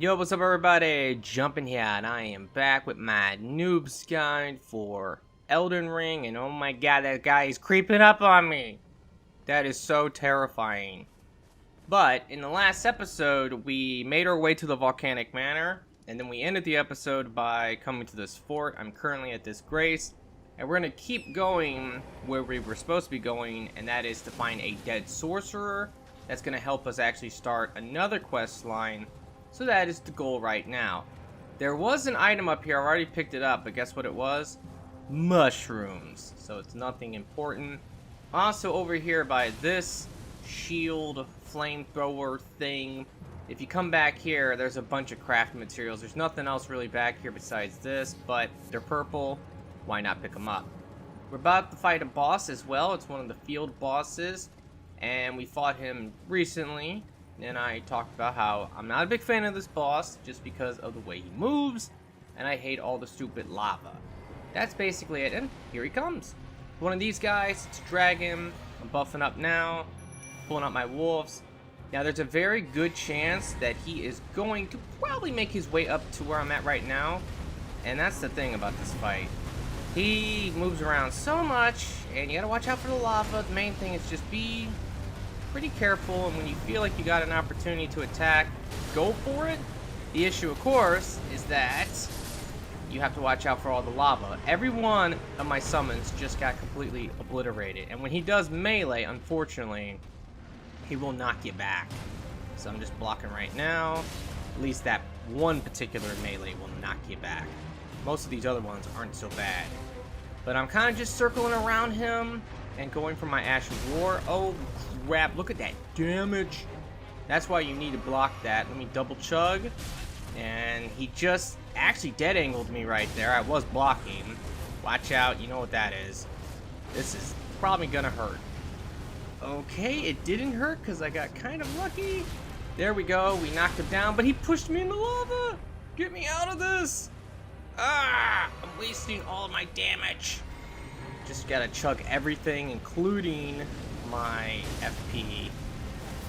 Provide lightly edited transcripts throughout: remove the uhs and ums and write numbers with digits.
Yo, what's up everybody? Jumpin here, and I am back with my Noob's guide for Elden Ring, and oh my god, that guy is creeping up on me! That is so terrifying. But, in the last episode, we made our way to the Volcanic Manor, and then we ended the episode by coming to this fort. I'm currently at this Grace, and we're gonna keep going where we were supposed to be going, and that is to find a Dead Sorcerer. That's gonna help us actually start another quest line. So that is the goal right now. There was an item up here, I already picked it up, but guess what it was? Mushrooms. So it's nothing important. Also over here by this shield flamethrower thing, if you come back here, there's a bunch of crafting materials. There's nothing else really back here besides this, but they're purple. Why not pick them up? We're about to fight a boss as well. It's one of the field bosses, and we fought him recently. And I talked about how I'm not a big fan of this boss just because of the way he moves, and I hate all the stupid lava. That's basically it, and here he comes. One of these guys, it's a dragon. I'm buffing up now, pulling up my wolves. Now there's a very good chance that he is going to probably make his way up to where I'm at right now, and that's the thing about this fight. He moves around so much, and you gotta watch out for the lava. The main thing is just be pretty careful, and when you feel like you got an opportunity to attack, go for it. The issue, of course, is that you have to watch out for all the lava. Every one of my summons just got completely obliterated, and when he does melee, unfortunately, he will knock you back. So I'm just blocking right now. At least that one particular melee will knock you back. Most of these other ones aren't so bad. But I'm kind of just circling around him and going for my Ashen Roar. Oh crap, look at that damage. That's why you need to block that. Let me double chug. And he just actually dead angled me right there. I was blocking. Watch out, you know what that is. This is probably gonna hurt. Okay, it didn't hurt because I got kind of lucky. There we go, we knocked him down, but he pushed me in the lava. Get me out of this. Ah, I'm wasting all of my damage. Just gotta chug everything, including my FP.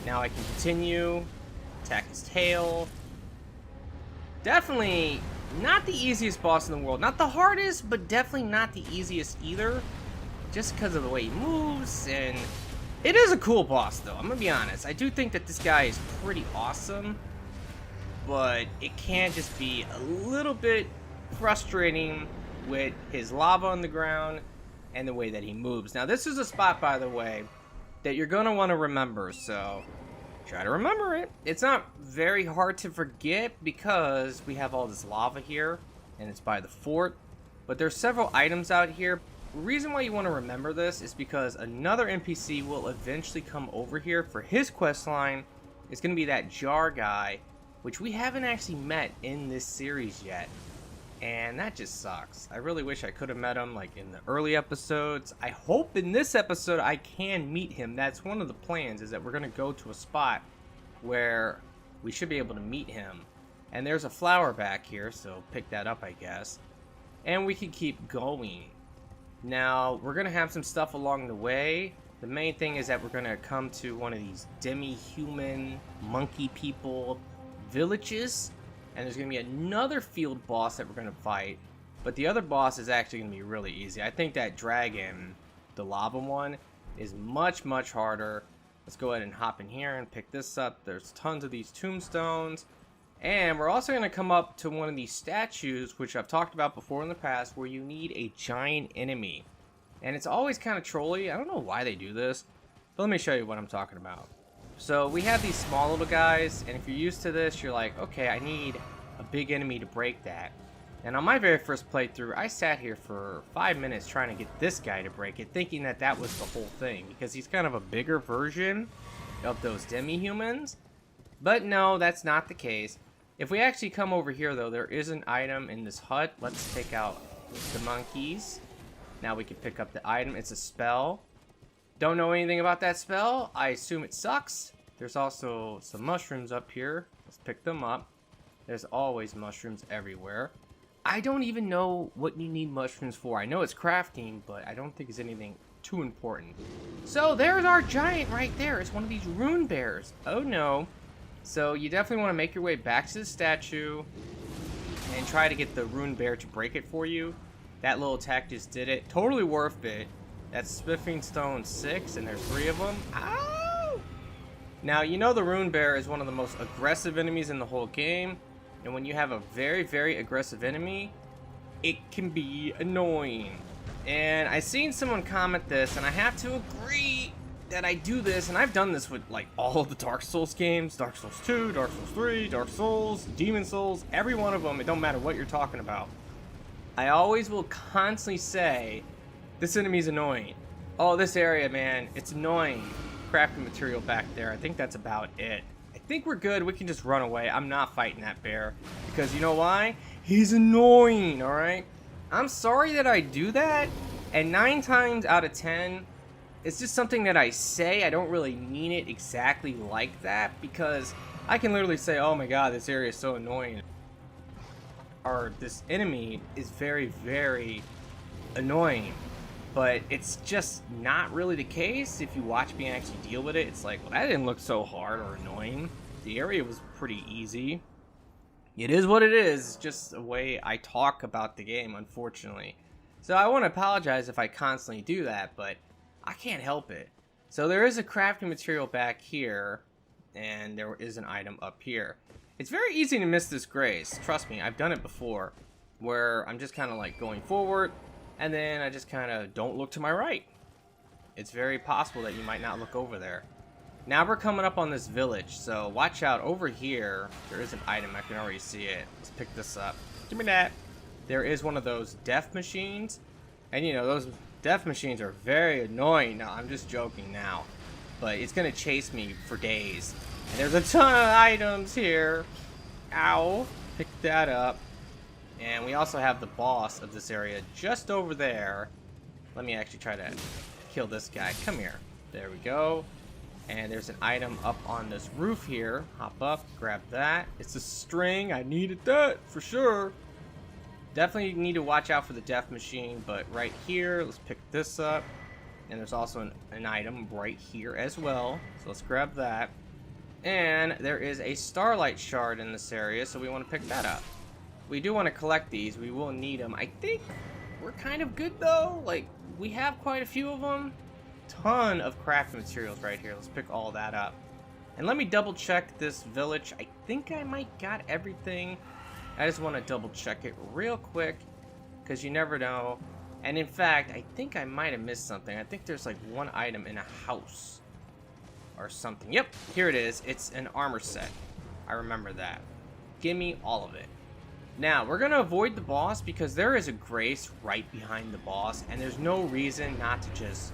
Now I can continue, attack his tail. Definitely not the easiest boss in the world. Not the hardest, but definitely not the easiest either. Just because of the way he moves, and it is a cool boss though, I'm gonna be honest. I do think that this guy is pretty awesome, but it can just be a little bit frustrating with his lava on the ground and the way that he moves. Now this is a spot, by the way, that you're gonna want to remember, so try to remember it. It's not very hard to forget because we have all this lava here and it's by the fort, but there's several items out here. The reason why you want to remember this is because another NPC will eventually come over here for his quest line. It's gonna be that jar guy, which we haven't actually met in this series yet. And that just sucks. I really wish I could have met him like in the early episodes. I hope in this episode I can meet him. That's one of the plans, is that we're going to go to a spot where we should be able to meet him. And there's a flower back here, so pick that up, I guess. And we can keep going. Now, we're going to have some stuff along the way. The main thing is that we're going to come to one of these demi-human monkey people villages. And there's going to be another field boss that we're going to fight. But the other boss is actually going to be really easy. I think that dragon, the lava one, is much, much harder. Let's go ahead and hop in here and pick this up. There's tons of these tombstones. And we're also going to come up to one of these statues, which I've talked about before in the past, where you need a giant enemy. And it's always kind of trolly. I don't know why they do this. But let me show you what I'm talking about. So we have these small little guys, and if you're used to this, you're like, okay, I need a big enemy to break that. And on my very first playthrough, I sat here for 5 minutes trying to get this guy to break it, thinking that that was the whole thing, because he's kind of a bigger version of those demi-humans. But no, that's not the case. If we actually come over here, though, there is an item in this hut. Let's take out the monkeys. Now we can pick up the item. It's a spell. Don't know anything about that spell. I assume it sucks. There's also some mushrooms up here. Let's pick them up. There's always mushrooms everywhere. I don't even know what you need mushrooms for. I know it's crafting, but I don't think it's anything too important. So there's our giant right there. It's one of these rune bears. Oh no. So you definitely want to make your way back to the statue and try to get the Rune Bear to break it for you. That little attack just did it. Totally worth it. That's Spiffing Stone 6, and there's 3 of them. Ow! Now, you know the Rune Bear is one of the most aggressive enemies in the whole game. And when you have a very, very aggressive enemy, it can be annoying. And I seen someone comment this, and I have to agree that I do this, and I've done this with like all of the Dark Souls games. Dark Souls 2, Dark Souls 3, Dark Souls, Demon Souls, every one of them. It don't matter what you're talking about. I always will constantly say, this enemy's annoying. Oh, this area, man, it's annoying. Crafting material back there. I think that's about it. I think we're good. We can just run away. I'm not fighting that bear. Because you know why? He's annoying, alright? I'm sorry that I do that. And 9 times out of 10, it's just something that I say. I don't really mean it exactly like that. Because I can literally say, oh my god, this area is so annoying. Or this enemy is very, very annoying. But it's just not really the case. If you watch me actually deal with it, it's like, well, that didn't look so hard or annoying. The area was pretty easy. It is what it is. It's just the way I talk about the game, unfortunately. So I want to apologize if I constantly do that, but I can't help it. So there is a crafting material back here, and there is an item up here. It's very easy to miss this grace. Trust me, I've done it before, where I'm just kind of like going forward, and then I just kind of don't look to my right. It's very possible that you might not look over there. Now we're coming up on this village, so watch out. Over here, there is an item. I can already see it. Let's pick this up. Give me that. There is one of those death machines. And you know, those death machines are very annoying. No, I'm just joking now. But it's going to chase me for days. And there's a ton of items here. Ow. Pick that up. And we also have the boss of this area just over there. Let me actually try to kill this guy. Come here. There we go. And there's an item up on this roof here. Hop up, grab that. It's a string. I needed that for sure. Definitely need to watch out for the death machine. But right here, let's pick this up. And there's also an item right here as well. So let's grab that. And there is a Starlight Shard in this area, so we want to pick that up. We do want to collect these. We will need them. I think we're kind of good, though. Like, we have quite a few of them. Ton of crafting materials right here. Let's pick all that up. And let me double check this village. I think I might got everything. I just want to double check it real quick, because you never know. And in fact, I think I might have missed something. I think there's like one item in a house or something. Yep, here it is. It's an armor set. I remember that. Give me all of it. Now, we're going to avoid the boss because there is a grace right behind the boss, and there's no reason not to just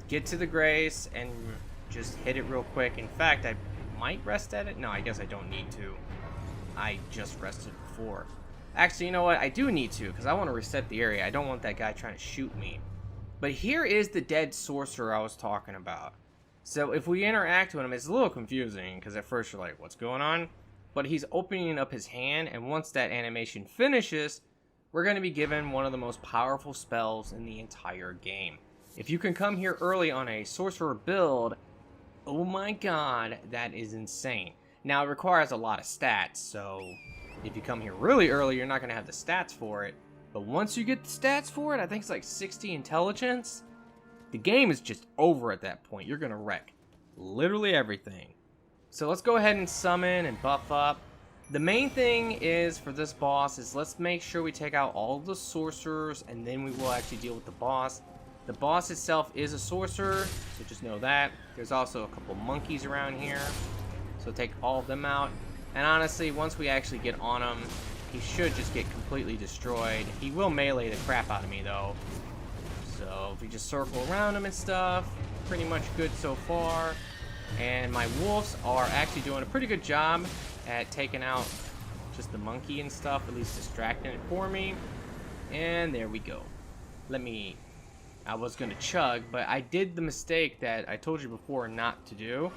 get to the grace and just hit it real quick. In fact, I might rest at it. No, I guess I don't need to. I just rested before. Actually, you know what? I do need to, because I want to reset the area. I don't want that guy trying to shoot me. But here is the Dead Sorcerer I was talking about. So if we interact with him, it's a little confusing, because at first you're like, what's going on? But he's opening up his hand, and once that animation finishes, we're going to be given one of the most powerful spells in the entire game. If you can come here early on a sorcerer build, oh my god, that is insane. Now, it requires a lot of stats, so if you come here really early, you're not going to have the stats for it. But once you get the stats for it, I think it's like 60 intelligence, the game is just over at that point. You're going to wreck literally everything. So let's go ahead and summon and buff up. The main thing is for this boss is let's make sure we take out all the sorcerers, and then we will actually deal with the boss. The boss itself is a sorcerer, so just know that. There's also a couple monkeys around here, so take all of them out. And honestly, once we actually get on him, he should just get completely destroyed. He will melee the crap out of me though. So if we just circle around him and stuff, pretty much good so far. And my wolves are actually doing a pretty good job at taking out just the monkey and stuff, at least distracting it for me. And there we go. I was gonna chug, but I did the mistake that I told you before not to do.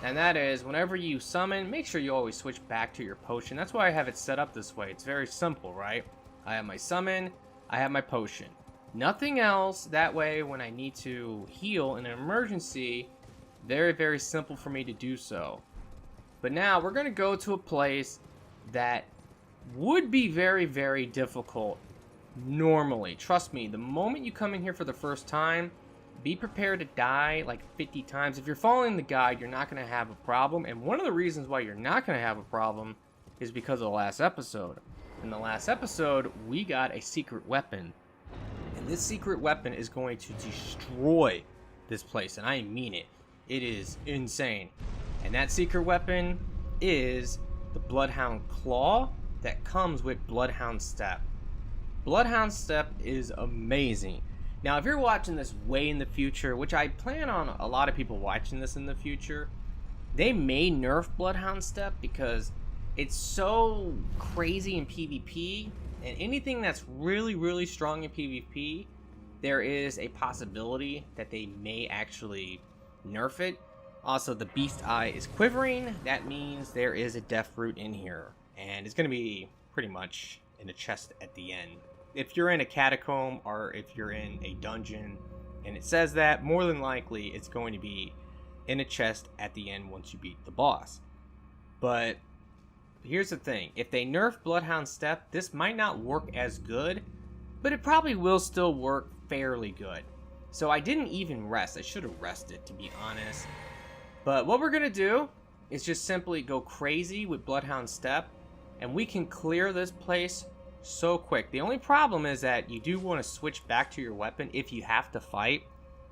And that is, whenever you summon, make sure you always switch back to your potion. That's why I have it set up this way. It's very simple, right? I have my summon, I have my potion. Nothing else. That way, when I need to heal in an emergency, very, very simple for me to do so. But now we're going to go to a place that would be very, very difficult normally. Trust me, the moment you come in here for the first time, be prepared to die like 50 times. If you're following the guide, you're not going to have a problem. And one of the reasons why you're not going to have a problem is because of the last episode. In the last episode, we got a secret weapon. And this secret weapon is going to destroy this place. And I mean it. It is insane. And that secret weapon is the Bloodhound Claw that comes with Bloodhound Step. Bloodhound Step is amazing. Now, if you're watching this way in the future, which I plan on a lot of people watching this in the future, they may nerf Bloodhound Step because it's so crazy in PvP, and anything that's really, really strong in PvP, there is a possibility that they may actually nerf it. Also, the Beast Eye is quivering. That means there is a death root in here, and it's going to be pretty much in a chest at the end. If you're in a catacomb or if you're in a dungeon and it says that, more than likely it's going to be in a chest at the end once you beat the boss. But here's the thing, if they nerf Bloodhound Step, this might not work as good, but it probably will still work fairly good. So I didn't even rest. I should have rested, to be honest. But what we're going to do is just simply go crazy with Bloodhound Step, and we can clear this place so quick. The only problem is that you do want to switch back to your weapon if you have to fight,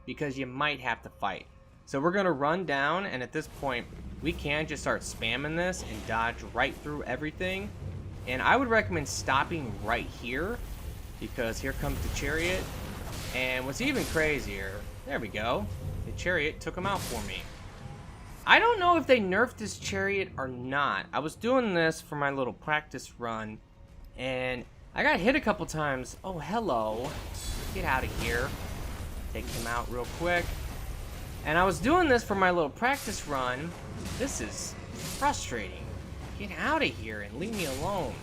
because you might have to fight. So we're going to run down, and at this point we can just start spamming this and dodge right through everything. And I would recommend stopping right here, because here comes the chariot. And what's even crazier, there we go, the chariot took him out for me. I don't know if they nerfed this chariot or not. I was doing this for my little practice run, and I got hit a couple times. Oh, hello. Get out of here. Take him out real quick. And I was doing this for my little practice run. This is frustrating. Get out of here and leave me alone.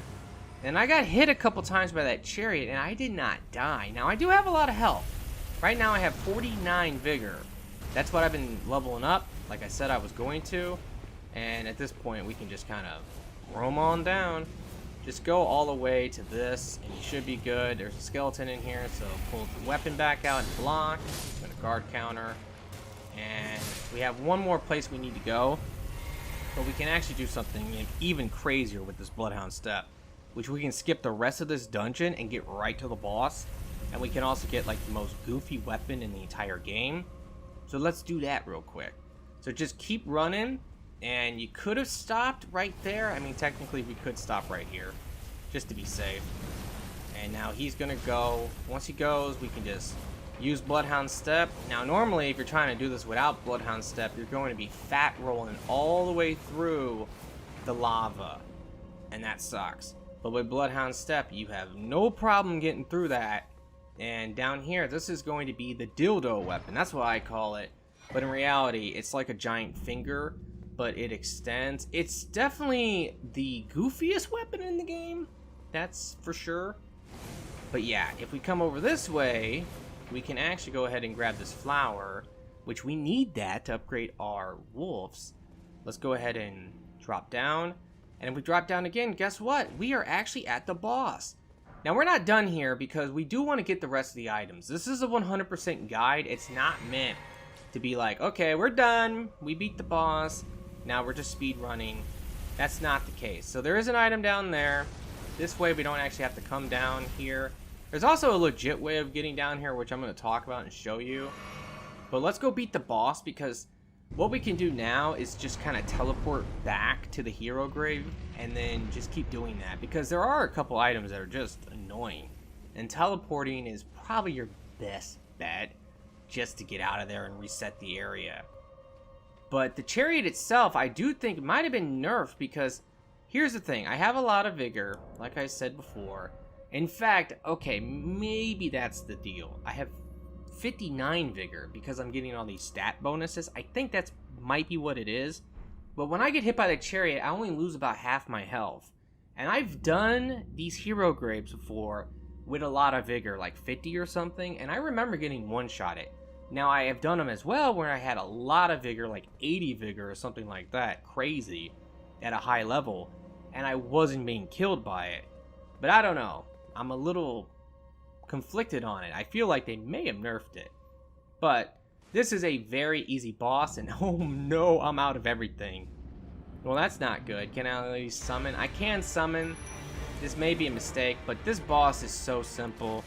And I got hit a couple times by that chariot, and I did not die. Now, I do have a lot of health. Right now, I have 49 vigor. That's what I've been leveling up, like I said I was going to. And at this point, we can just kind of roam on down. Just go all the way to this, and you should be good. There's a skeleton in here, so pull the weapon back out and block. Got a guard counter. And we have one more place we need to go. But we can actually do something even crazier with this Bloodhound Step, which we can skip the rest of this dungeon and get right to the boss. And we can also get like the most goofy weapon in the entire game. So let's do that real quick. So just keep running, and you could have stopped right there. I mean, technically we could stop right here, just to be safe. And now he's gonna go. Once he goes, we can just use Bloodhound Step. Now normally if you're trying to do this without Bloodhound Step, you're going to be fat rolling all the way through the lava, and that sucks. But with Bloodhound Step, you have no problem getting through that. And down here, this is going to be the dildo weapon. That's what I call it. But in reality, it's like a giant finger, but it extends. It's definitely the goofiest weapon in the game. That's for sure. But yeah, if we come over this way, we can actually go ahead and grab this flower, which we need that to upgrade our wolves. Let's go ahead and drop down. And if we drop down again, guess what? We are actually at the boss. Now, we're not done here because we do want to get the rest of the items. This is a 100% guide. It's not meant to be like, okay, we're done. We beat the boss. Now we're just speed running. That's not the case. So there is an item down there. This way we don't actually have to come down here. There's also a legit way of getting down here, which I'm going to talk about and show you. But let's go beat the boss, because what we can do now is just kind of teleport back to the hero grave and then just keep doing that, because there are a couple items that are just annoying, and teleporting is probably your best bet just to get out of there and reset the area. But the chariot itself, I do think might have been nerfed, because here's the thing. I have a lot of vigor, like I said before. In fact, okay, maybe that's the deal. I have 59 vigor because I'm getting all these stat bonuses. I think that's might be what it is. But when I get hit by the chariot, I only lose about half my health. And I've done these hero graves before with a lot of vigor, like 50 or something, and I remember getting one-shotted. Now, I have done them as well where I had a lot of vigor, like 80 vigor or something like that. Crazy. at a high level, and I wasn't being killed by it. But I don't know. I'm a little conflicted on it. I feel like they may have nerfed it. But this is a very easy boss, and oh no, I'm out of everything. Well, that's not good. Can I at least summon? I can summon. This may be a mistake, but this boss is so simple.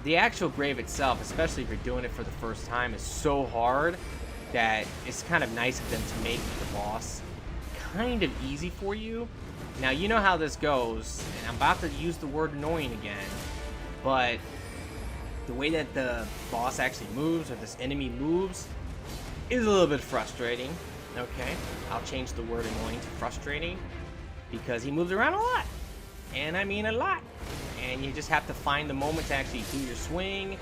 The actual grave itself, especially if you're doing it for the first time, is so hard that it's kind of nice of them to make the boss kind of easy for you. Now, you know how this goes, and I'm about to use the word annoying again, but the way that the boss actually moves, or this enemy moves, is a little bit frustrating. Okay, I'll change the word annoying to frustrating, because he moves around a lot, and I mean a lot, and you just have to find the moment to actually do your swing.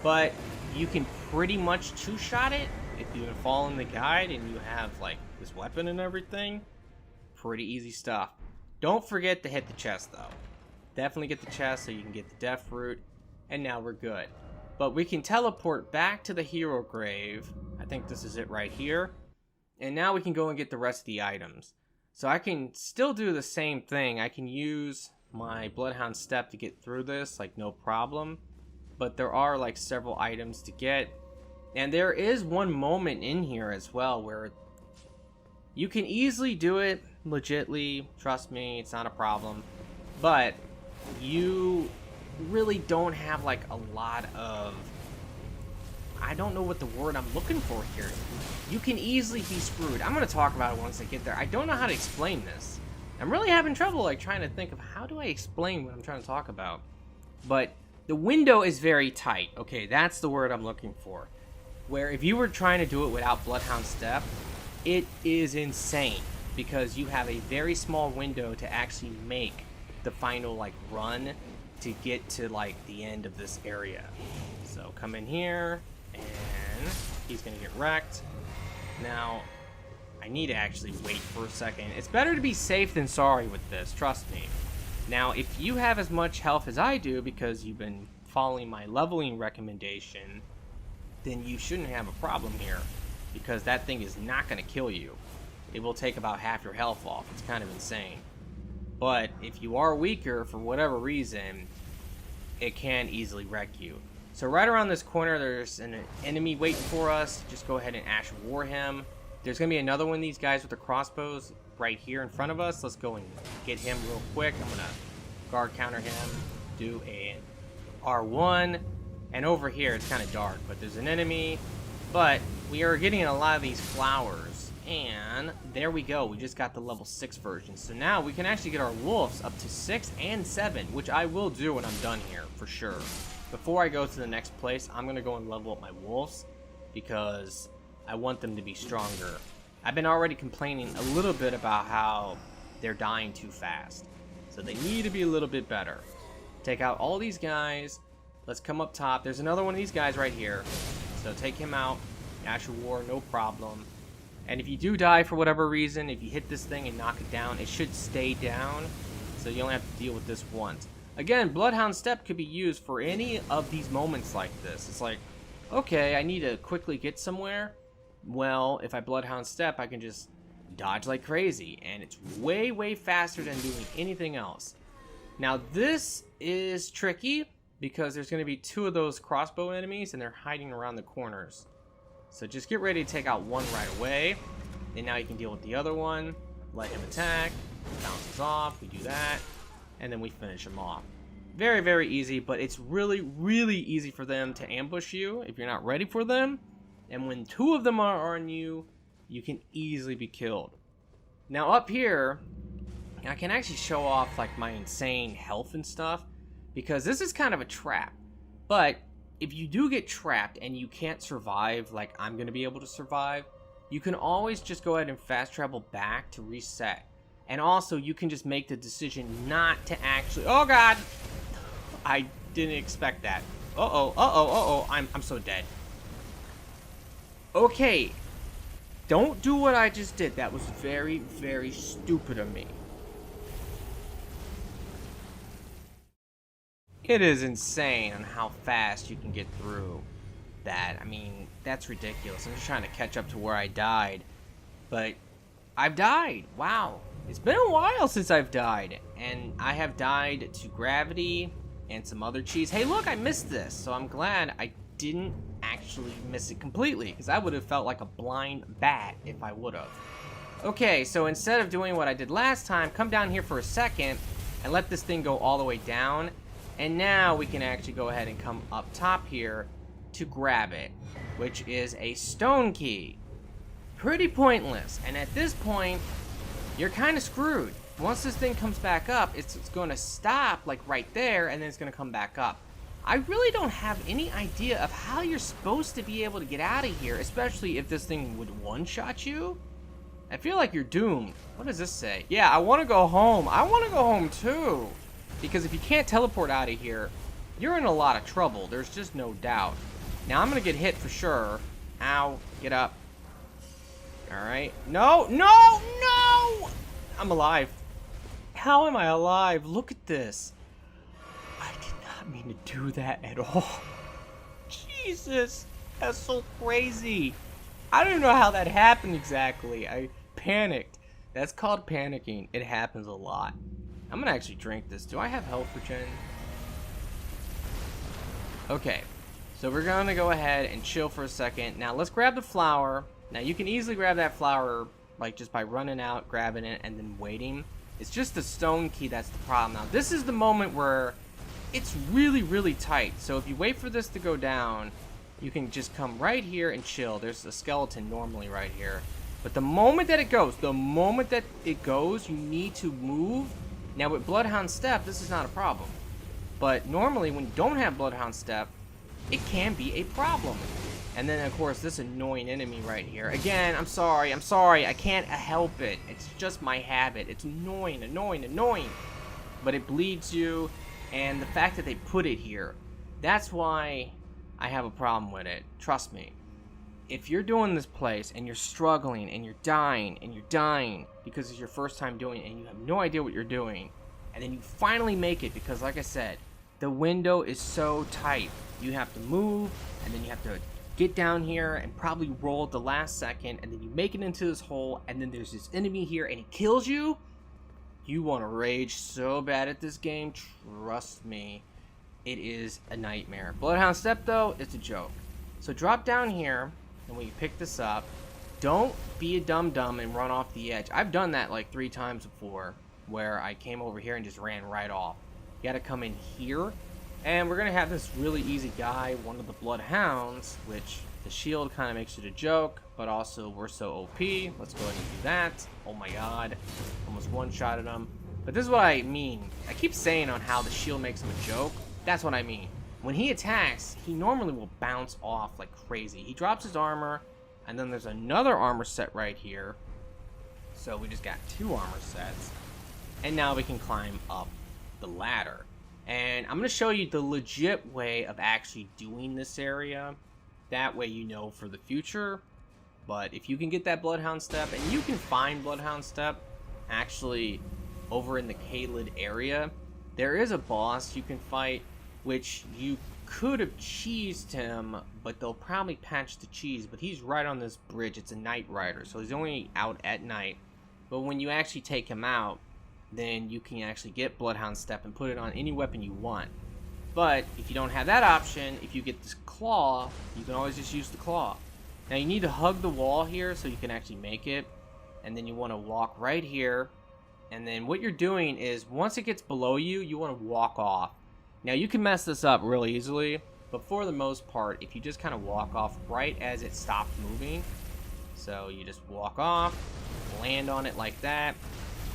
But you can pretty much two-shot it if you follow in the guide and you have like this weapon and everything. Pretty easy stuff. Don't forget to hit the chest though. Definitely get the chest so you can get the death fruit, and now we're good. But we can teleport back to the hero grave. I think this is it right here. And now we can go and get the rest of the items. So I can still do the same thing. I can use my Bloodhound Step to get through this, like no problem. But there are like several items to get. And there is one moment in here as well where you can easily do it legitly. Trust me, it's not a problem. But you really don't have like a lot of... I don't know what the word I'm looking for here. You can easily be screwed. I'm going to talk about it once I get there. I don't know how to explain this. I'm really having trouble like trying to think of how do I explain what I'm trying to talk about. But the window is very tight. Okay, that's the word I'm looking for. Where if you were trying to do it without Bloodhound Step, it is insane. Because you have a very small window to actually make the final like run to get to like the end of this area. So come in here, and he's gonna get wrecked. Now, I need to actually wait for a second. It's better to be safe than sorry with this, trust me. Now, if you have as much health as I do because you've been following my leveling recommendation, then you shouldn't have a problem here, because that thing is not gonna kill you. It will take about half your health off. It's kind of insane. But if you are weaker for whatever reason, it can easily wreck you. So right around this corner, there's an enemy waiting for us. Just go ahead and Ash War him. There's going to be another one of these guys with the crossbows right here in front of us. Let's go and get him real quick. I'm going to guard counter him, do a R1. And over here, it's kind of dark, but there's an enemy. But we are getting a lot of these flowers. And there we go. We just got the level 6 version. So now we can actually get our wolves up to 6 and 7, which I will do when I'm done here, for sure. Before I go to the next place, I'm going to go and level up my wolves, because I want them to be stronger. I've been already complaining a little bit about how they're dying too fast. So they need to be a little bit better. Take out all these guys. Let's come up top. There's another one of these guys right here. So take him out. Ash War, no problem. And if you do die for whatever reason, if you hit this thing and knock it down, it should stay down. So you only have to deal with this once. Again, Bloodhound Step could be used for any of these moments like this. It's like, okay, I need to quickly get somewhere. Well, if I Bloodhound Step, I can just dodge like crazy. And it's way, way faster than doing anything else. Now, this is tricky, because there's going to be 2 of those crossbow enemies, and they're hiding around the corners. So just get ready to take out one right away. And now you can deal with the other one. Let him attack. Bounces off. We do that. And then we finish him off. Very, very easy. But it's really, really easy for them to ambush you if you're not ready for them. And when 2 of them are on you, you can easily be killed. Now up here, I can actually show off like my insane health and stuff, because this is kind of a trap. But if you do get trapped and you can't survive like I'm going to be able to survive, you can always just go ahead and fast travel back to reset. And also, you can just make the decision not to actually... Oh, God! I didn't expect that. Uh-oh, uh-oh, uh-oh. I'm so dead. Okay. Don't do what I just did. That was very, very stupid of me. It is insane on how fast you can get through that. I mean, that's ridiculous. I'm just trying to catch up to where I died. But I've died. Wow. It's been a while since I've died. And I have died to gravity and some other cheese. Hey, look, I missed this. So I'm glad I didn't actually miss it completely, because I would have felt like a blind bat if I would have. Okay, so instead of doing what I did last time, come down here for a second and let this thing go all the way down. And now we can actually go ahead and come up top here to grab it, which is a stone key. Pretty pointless, and at this point, you're kind of screwed. Once this thing comes back up, it's going to stop like right there, and then it's going to come back up. I really don't have any idea of how you're supposed to be able to get out of here, especially if this thing would one-shot you. I feel like you're doomed. What does this say? Yeah, I want to go home. I want to go home too. Because if you can't teleport out of here, you're in a lot of trouble. There's just no doubt. Now, I'm going to get hit for sure. Ow. Get up. Alright. No! No! No! I'm alive. How am I alive? Look at this. I did not mean to do that at all. Jesus. That's so crazy. I don't know how that happened exactly. I panicked. That's called panicking. It happens a lot. I'm gonna actually drink this. Do I have health regen? Okay. So we're gonna go ahead and chill for a second. Now let's grab the flower. Now you can easily grab that flower like just by running out, grabbing it, and then waiting. It's just the stone key that's the problem. Now this is the moment where it's really, really tight. So if you wait for this to go down, you can just come right here and chill. There's a skeleton normally right here. But the moment that it goes, you need to move. Now with Bloodhound Step, this is not a problem. But normally when you don't have Bloodhound Step, it can be a problem. And then of course this annoying enemy right here. Again, I'm sorry, I can't help it. It's just my habit. It's annoying. But it bleeds you, and the fact that they put it here, that's why I have a problem with it. Trust me. If you're doing this place and you're struggling and you're dying because it's your first time doing it and you have no idea what you're doing, and then you finally make it because, like I said, the window is so tight. You have to move, and then you have to get down here and probably roll at the last second, and then you make it into this hole, and then there's this enemy here and he kills you. You want to rage so bad at this game. Trust me. It is a nightmare. Bloodhound Step, though, it's a joke. So drop down here, and when you pick this up, don't be a dum-dum and run off the edge. I've done that like 3 times before, where I came over here and just ran right off. You gotta come in here, and we're gonna have this really easy guy, one of the Bloodhounds, which the shield kind of makes it a joke, but also we're so OP. Let's go ahead and do that. Oh my god. Almost one-shotted him. But this is what I mean. I keep saying on how the shield makes him a joke. That's what I mean. When he attacks, he normally will bounce off like crazy. He drops his armor, and then there's another armor set right here. So we just got 2 armor sets. And now we can climb up the ladder. And I'm going to show you the legit way of actually doing this area. That way you know for the future. But if you can get that Bloodhound Step, and you can find Bloodhound Step actually over in the Kaled area, there is a boss you can fight, which you could have cheesed him, but they'll probably patch the cheese. But he's right on this bridge. It's a Night Rider, so he's only out at night. But when you actually take him out, then you can actually get Bloodhound Step and put it on any weapon you want. But if you don't have that option, if you get this claw, you can always just use the claw. Now you need to hug the wall here so you can actually make it. And then you want to walk right here. And then what you're doing is, once it gets below you, you want to walk off. Now you can mess this up really easily, but for the most part, if you just kind of walk off right as it stops moving, so you just walk off, land on it like that,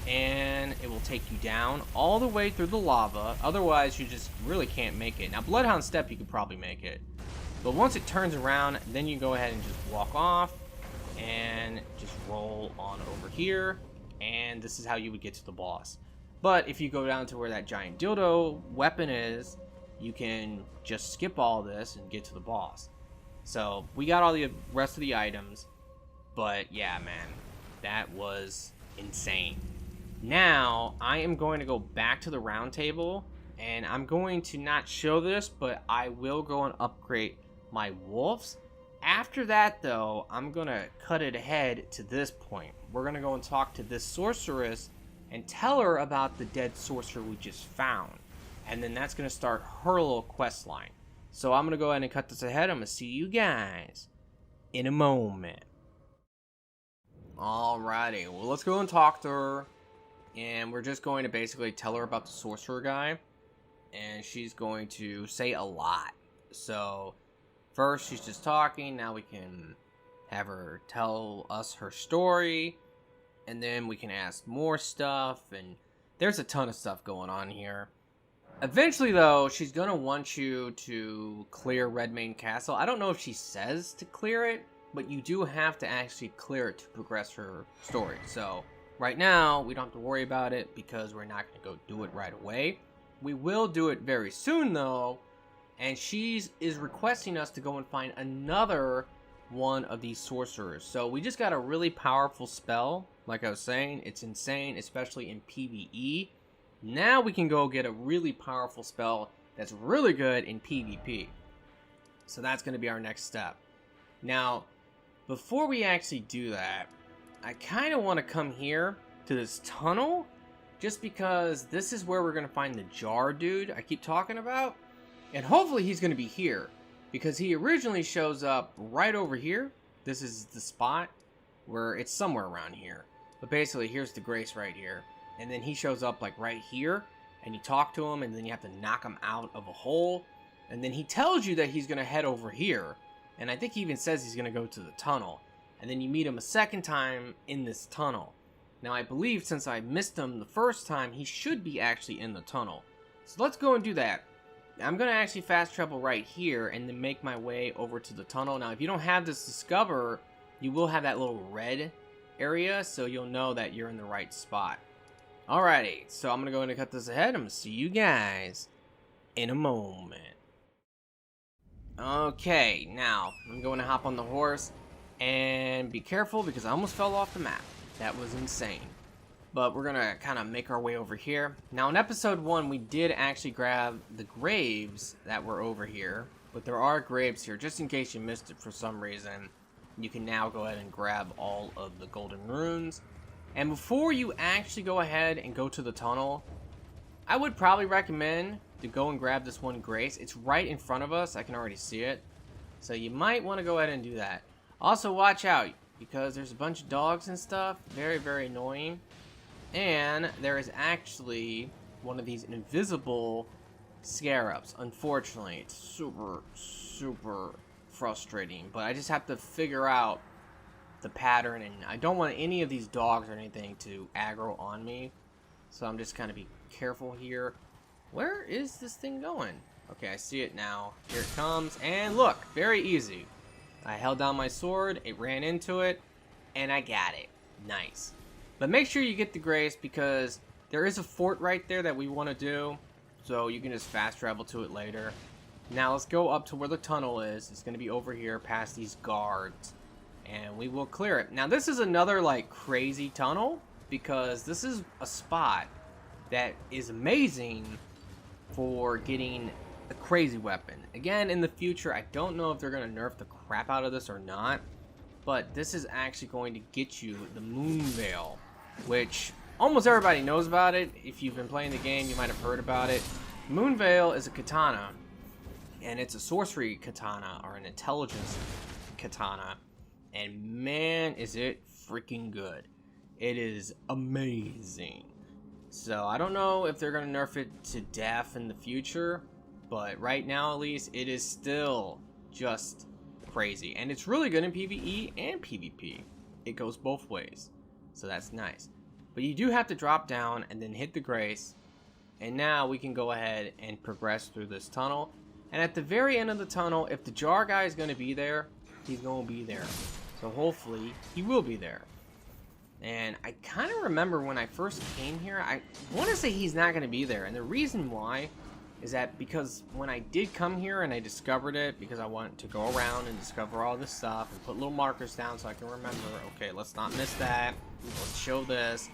and it will take you down all the way through the lava. Otherwise, you just really can't make it. Now, Bloodhound Step, you could probably make it. But once it turns around, then you go ahead and just walk off and just roll on over here. And this is how you would get to the boss. But if you go down to where that giant dildo weapon is, you can just skip all this and get to the boss. So we got all the rest of the items. But yeah, man, that was insane. Now, I am going to go back to the round table, and I'm going to not show this, but I will go and upgrade my wolves. After that, though, I'm gonna cut it ahead to this point. We're gonna go and talk to this sorceress and tell her about the dead sorcerer we just found. And then that's gonna start her little quest line. So I'm gonna go ahead and cut this ahead. I'm gonna see you guys in a moment. Alrighty, well, let's go and talk to her. And we're just going to basically tell her about the sorcerer guy. And she's going to say a lot. So first she's just talking. Now we can have her tell us her story. And then we can ask more stuff. And there's a ton of stuff going on here. Eventually, though, she's going to want you to clear Redmane Castle. I don't know if she says to clear it, but you do have to actually clear it to progress her story. So right now, we don't have to worry about it because we're not going to go do it right away. We will do it very soon, though. And she is requesting us to go and find another one of these sorcerers. So we just got a really powerful spell. Like I was saying, it's insane, especially in PvE. Now we can go get a really powerful spell that's really good in PvP. So that's going to be our next step. Now, before we actually do that, I kind of want to come here to this tunnel. Just because this is where we're going to find the jar dude I keep talking about. And hopefully he's going to be here. Because he originally shows up right over here. This is the spot where it's somewhere around here. But basically, here's the Grace right here. And then he shows up like right here. And you talk to him and then you have to knock him out of a hole. And then he tells you that he's going to head over here. And I think he even says he's going to go to the tunnel. And then you meet him a second time in this tunnel. Now I believe since I missed him the first time, he should be actually in the tunnel. So let's go and do that. I'm going to actually fast travel right here and then make my way over to the tunnel. Now if you don't have this Discover, you will have that little red area, so you'll know that you're in the right spot. Alrighty, so I'm going to go and cut this ahead. I'm going to see you guys in a moment. Okay, now I'm going to hop on the horse and be careful because I almost fell off the map. That was insane. But we're going to kind of make our way over here. Now in episode 1, we did actually grab the graves that were over here. But there are graves here, just in case you missed it for some reason. You can now go ahead and grab all of the golden runes. And before you actually go ahead and go to the tunnel, I would probably recommend to go and grab this one Grace. It's right in front of us. I can already see it. So you might want to go ahead and do that. Also watch out, because there's a bunch of dogs and stuff. Very, very annoying. And there is actually one of these invisible scarabs. Unfortunately, it's super, super frustrating. But I just have to figure out the pattern. And I don't want any of these dogs or anything to aggro on me. So I'm just kind of be careful here. Where is this thing going? Okay, I see it now. Here it comes. And look, very easy. I held down my sword, it ran into it, and I got it. Nice. But make sure you get the Grace because there is a fort right there that we want to do. So you can just fast travel to it later. Now let's go up to where the tunnel is. It's going to be over here past these guards. And we will clear it. Now this is another like crazy tunnel because this is a spot that is amazing for getting a crazy weapon. Again, in the future, I don't know if they're going to nerf the crap out of this or not, but this is actually going to get you the Moonvale, which almost everybody knows about it. If you've been playing the game, you might have heard about it. Moonvale is a katana, and it's a sorcery katana, or an intelligence katana, and man, is it freaking good. It is amazing. So I don't know if they're going to nerf it to death in the future, but right now at least it is still just crazy. And it's really good in PvE and PvP. It goes both ways. So that's nice. But you do have to drop down and then hit the Grace. And now we can go ahead and progress through this tunnel. And at the very end of the tunnel, if the jar guy is going to be there, he's going to be there. So hopefully he will be there. And I kind of remember when I first came here, I want to say he's not going to be there. And the reason why is that because when I did come here and I discovered it, because I wanted to go around and discover all this stuff and put little markers down so I can remember, okay, let's not miss that. Let's show this.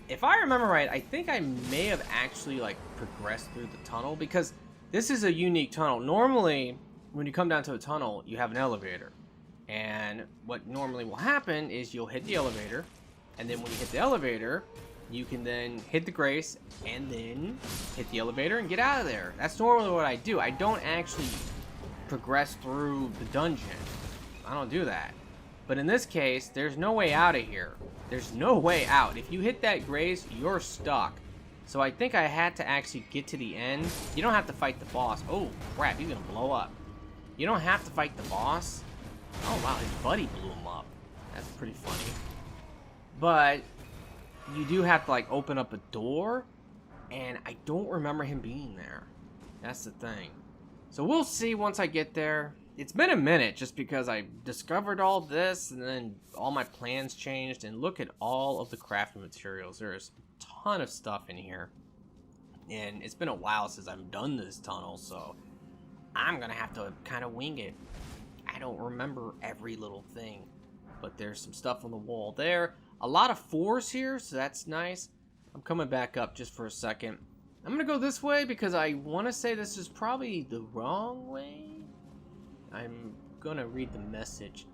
If I remember right, I think I may have actually like progressed through the tunnel because this is a unique tunnel. Normally, when you come down to a tunnel, you have an elevator. And what normally will happen is you'll hit the elevator, and then when you hit the elevator, you can then hit the grace, and then hit the elevator and get out of there. That's normally what I do. I don't actually progress through the dungeon. I don't do that. But in this case, there's no way out of here. There's no way out. If you hit that grace, you're stuck. So I think I had to actually get to the end. You don't have to fight the boss. Oh, crap, he's gonna blow up. You don't have to fight the boss. Oh, wow, his buddy blew him up. That's pretty funny. But you do have to, like, open up a door. And I don't remember him being there. That's the thing. So we'll see once I get there. It's been a minute just because I discovered all this and then all my plans changed. And look at all of the crafting materials. There's a ton of stuff in here. And it's been a while since I've done this tunnel, so I'm going to have to kind of wing it. I don't remember every little thing. But there's some stuff on the wall there. A lot of 4s here, so that's nice. I'm coming back up just for a second. I'm going to go this way because I want to say this is probably the wrong way. I'm going to read the message.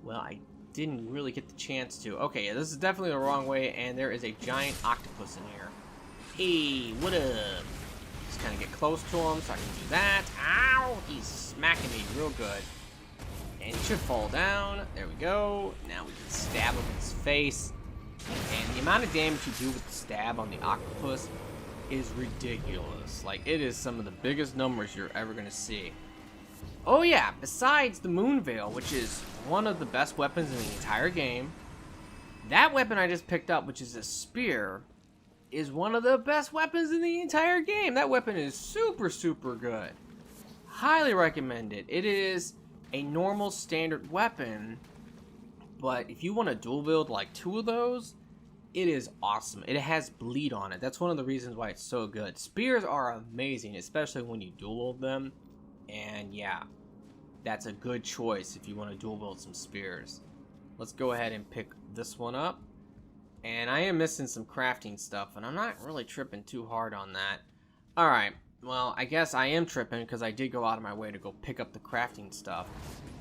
Well, I didn't really get the chance to. Okay, yeah, this is definitely the wrong way, and there is a giant octopus in here. Hey, what up? Just kind of get close to him so I can do that. Ow! He's smacking me real good. And he should fall down. There we go. Now we can stab him in his face. And the amount of damage you do with the stab on the octopus is ridiculous. Like, it is some of the biggest numbers you're ever going to see. Oh yeah, besides the Moonvale, which is one of the best weapons in the entire game, that weapon I just picked up, which is a spear, is one of the best weapons in the entire game. That weapon is super, super good. Highly recommend it. It is a normal standard weapon, but if you want to dual wield like 2 of those, it is awesome. It has bleed on it. That's one of the reasons why it's so good. Spears are amazing, especially when you dual wield them. And yeah, that's a good choice if you want to dual wield some spears. Let's go ahead and pick this one up. And I am missing some crafting stuff, and I'm not really tripping too hard on that. Alright, well, I guess I am tripping because I did go out of my way to go pick up the crafting stuff.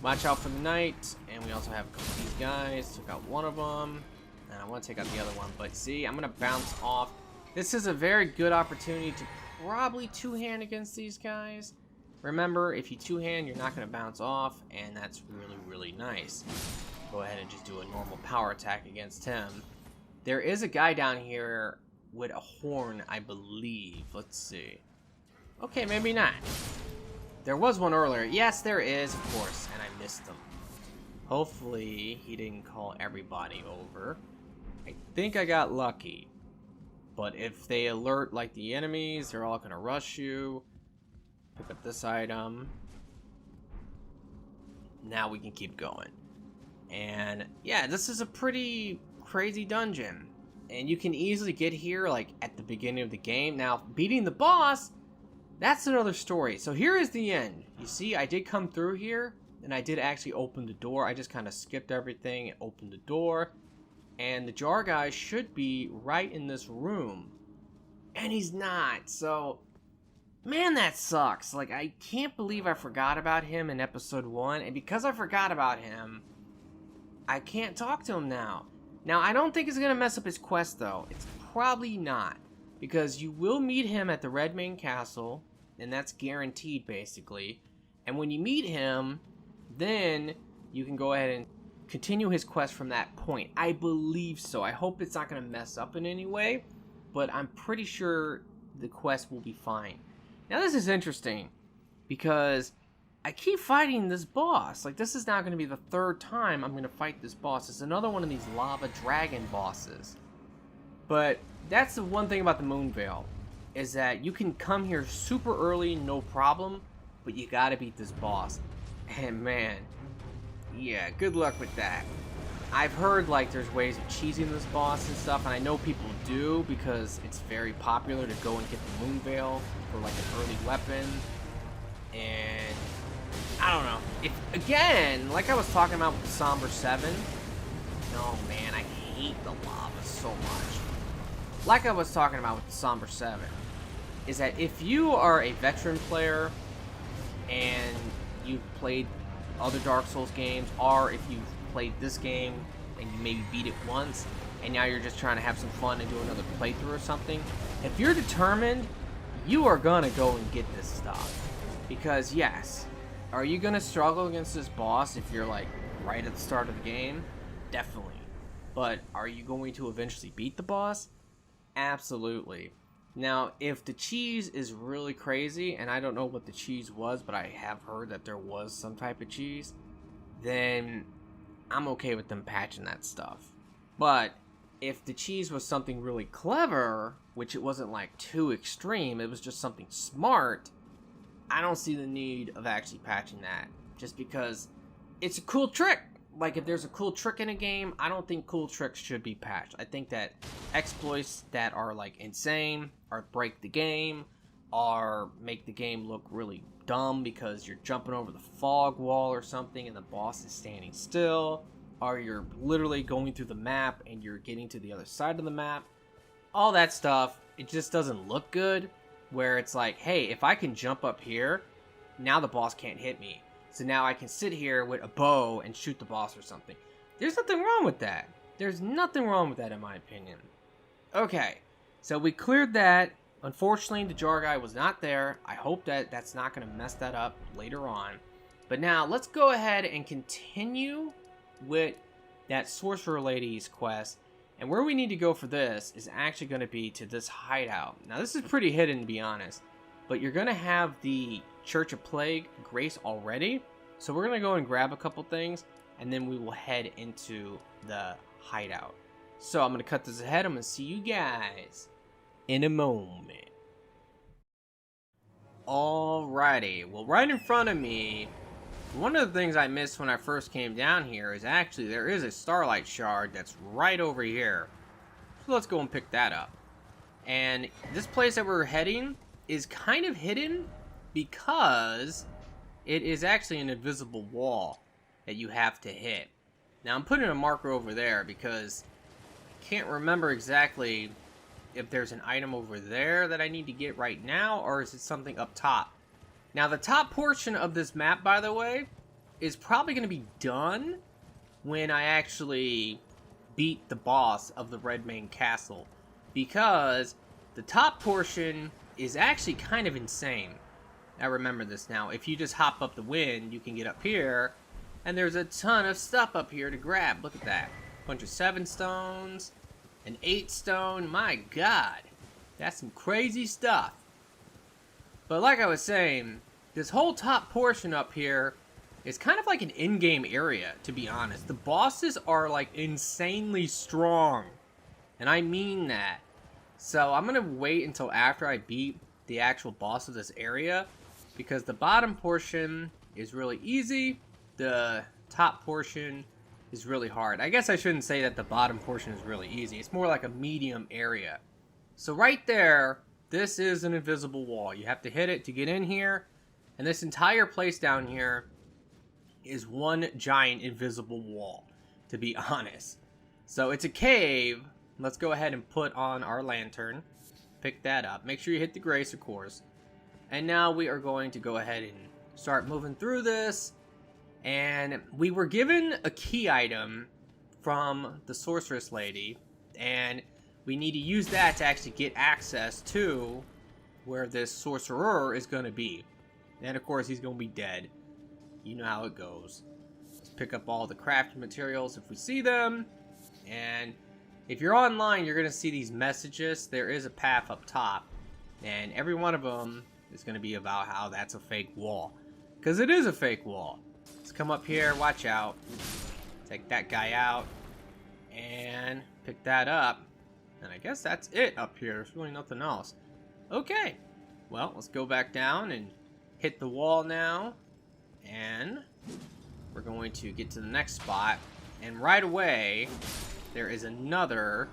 Watch out for the knight, and we also have a couple of these guys. Took out one of them, and I want to take out the other one. But see, I'm going to bounce off. This is a very good opportunity to probably two-hand against these guys. Remember, if you two-hand, you're not going to bounce off, and that's really, really nice. Go ahead and just do a normal power attack against him. There is a guy down here with a horn, I believe. Let's see. Okay, maybe not. There was one earlier. Yes, there is, of course, and I missed them. Hopefully, he didn't call everybody over. I think I got lucky. But if they alert, like, the enemies, they're all going to rush you. Pick up this item. Now we can keep going. And yeah, this is a pretty crazy dungeon. And you can easily get here like at the beginning of the game. Now, beating the boss, that's another story. So here is the end. You see, I did come through here, and I did actually open the door. I just kind of skipped everything and opened the door. And the jar guy should be right in this room. And he's not, so man, that sucks. Like, I can't believe I forgot about him in episode 1, and because I forgot about him, I can't talk to him now. Now, I don't think it's going to mess up his quest, though. It's probably not, because you will meet him at the Red Main Castle, and that's guaranteed, basically. And when you meet him, then you can go ahead and continue his quest from that point. I believe so. I hope it's not going to mess up in any way, but I'm pretty sure the quest will be fine. Now this is interesting because I keep fighting this boss. Like, this is now going to be the 3rd time I'm going to fight this boss. It's another one of these lava dragon bosses. But that's the one thing about the Moonvale, is that you can come here super early, no problem, but you got to beat this boss. And man, yeah, good luck with that. I've heard like there's ways of cheesing this boss and stuff, and I know people do because it's very popular to go and get the Moonvale for like an early weapon. And I don't know. If again, like I was talking about with the Somber 7, no man, I hate the lava so much. Like I was talking about with the Somber 7, is that if you are a veteran player and you've played other Dark Souls games, or if you've played this game and you maybe beat it once and now you're just trying to have some fun and do another playthrough or something. If you're determined, you are gonna go and get this stuff. Because yes, are you gonna struggle against this boss if you're like right at the start of the game? Definitely. But are you going to eventually beat the boss? Absolutely. Now, if the cheese is really crazy, and I don't know what the cheese was, but I have heard that there was some type of cheese, then I'm okay with them patching that stuff. But if the cheese was something really clever, which it wasn't like too extreme, it was just something smart, I don't see the need of actually patching that. Just because it's a cool trick. Like, if there's a cool trick in a game, I don't think cool tricks should be patched. I think that exploits that are, like, insane, or break the game, or make the game look really dumb because you're jumping over the fog wall or something and the boss is standing still, or you're literally going through the map and you're getting to the other side of the map. All that stuff, it just doesn't look good, where it's like, hey, if I can jump up here, now the boss can't hit me. So now I can sit here with a bow and shoot the boss or something. There's nothing wrong with that. There's nothing wrong with that in my opinion. Okay, so we cleared that. Unfortunately, the jar guy was not there. I hope that that's not going to mess that up later on. But now, let's go ahead and continue with that sorcerer lady's quest. And where we need to go for this is actually going to be to this hideout. Now, this is pretty hidden, to be honest. But you're going to have the Church of Plague Grace already. So we're going to go and grab a couple things, and then we will head into the hideout. So I'm going to cut this ahead. I'm going to see you guys in a moment. Alrighty. Well, right in front of me, one of the things I missed when I first came down here is actually there is a Starlight Shard that's right over here. So let's go and pick that up. And this place that we're heading is kind of hidden because it is actually an invisible wall that you have to hit. Now I'm putting a marker over there because I can't remember exactly if there's an item over there that I need to get right now, or is it something up top. Now the top portion of this map, by the way, is probably going to be done when I actually beat the boss of the Red Mane Castle, because the top portion is actually kind of insane. I remember this now. If you just hop up the wind, you can get up here, and there's a ton of stuff up here to grab. Look at that. Bunch of 7 stones, an 8 stone. My god. That's some crazy stuff. But like I was saying, this whole top portion up here is kind of like an in-game area, to be honest. The bosses are like insanely strong. And I mean that. So I'm going to wait until after I beat the actual boss of this area, because the bottom portion is really easy. The top portion is really hard. I guess I shouldn't say that the bottom portion is really easy. It's more like a medium area. So right there, this is an invisible wall. You have to hit it to get in here. And this entire place down here is one giant invisible wall, to be honest. So it's a cave. Let's go ahead and put on our lantern. Pick that up. Make sure you hit the grace, of course. And now we are going to go ahead and start moving through this. And we were given a key item from the sorceress lady, and we need to use that to actually get access to where this sorcerer is going to be. And of course, he's going to be dead. You know how it goes. Let's pick up all the crafting materials if we see them. And if you're online, you're going to see these messages. There is a path up top, and every one of them is going to be about how that's a fake wall. Because it is a fake wall. Let's come up here, watch out. Take that guy out, and pick that up. And I guess that's it up here. There's really nothing else. Okay, well, let's go back down and hit the wall now. And we're going to get to the next spot. And right away, there is another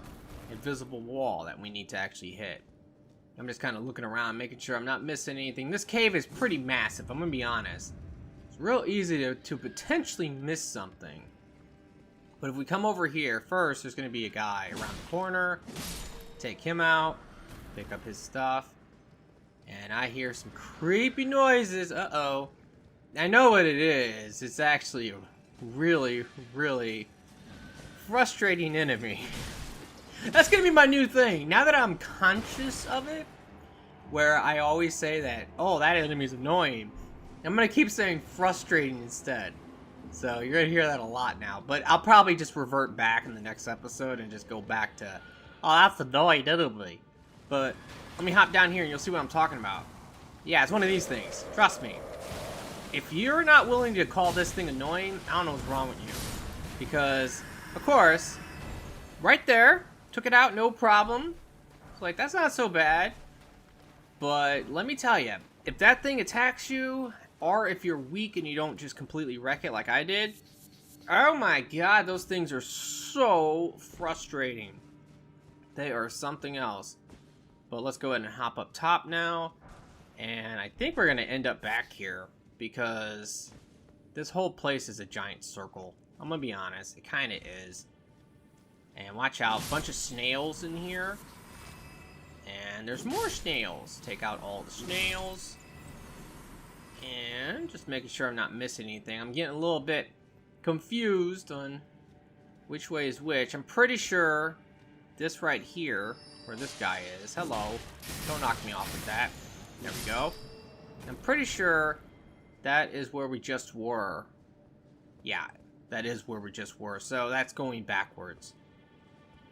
invisible wall that we need to actually hit. I'm just kind of looking around, making sure I'm not missing anything. This cave is pretty massive, I'm going to be honest. It's real easy to potentially miss something. But if we come over here, first, there's going to be a guy around the corner. Take him out. Pick up his stuff. And I hear some creepy noises. Uh-oh. I know what it is. It's actually a really, really frustrating enemy. That's gonna be my new thing. Now that I'm conscious of it, where I always say that, oh, that enemy's annoying, I'm gonna keep saying frustrating instead. So you're gonna hear that a lot now. But I'll probably just revert back in the next episode and just go back to, oh, that's annoying enemy. But let me hop down here and you'll see what I'm talking about. Yeah, it's one of these things. Trust me. If you're not willing to call this thing annoying, I don't know what's wrong with you. Because, of course, right there, took it out, no problem. It's like, that's not so bad. But let me tell you, if that thing attacks you, or if you're weak and you don't just completely wreck it like I did, oh my god, those things are so frustrating. They are something else. But let's go ahead and hop up top now. And I think we're going to end up back here. Because this whole place is a giant circle. I'm gonna be honest, it kind of is. And watch out, a bunch of snails in here. And there's more snails. Take out all the snails. And just making sure I'm not missing anything. I'm getting a little bit confused on which way is which. I'm pretty sure this right here, where this guy is. Hello. Don't knock me off with that. There we go. I'm pretty sure that is where we just were. Yeah, that is where we just were. So that's going backwards.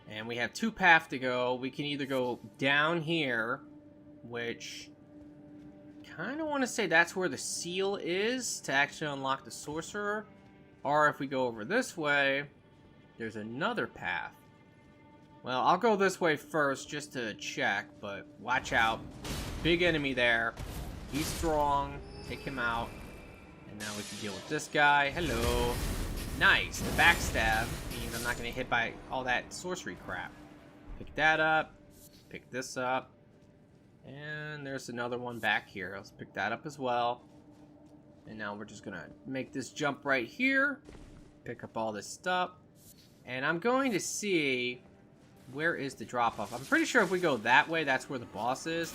And we have two paths to go. We can either go down here, which kind of want to say that's where the seal is to actually unlock the sorcerer. Or if we go over this way, there's another path. Well, I'll go this way first just to check, but watch out. Big enemy there. He's strong. Take him out. And now we can deal with this guy. Hello. Nice. The backstab means I'm not going to hit by all that sorcery crap. Pick that up. Pick this up. And there's another one back here. Let's pick that up as well. And now we're just going to make this jump right here. Pick up all this stuff. And I'm going to see where is the drop-off. I'm pretty sure if we go that way, that's where the boss is.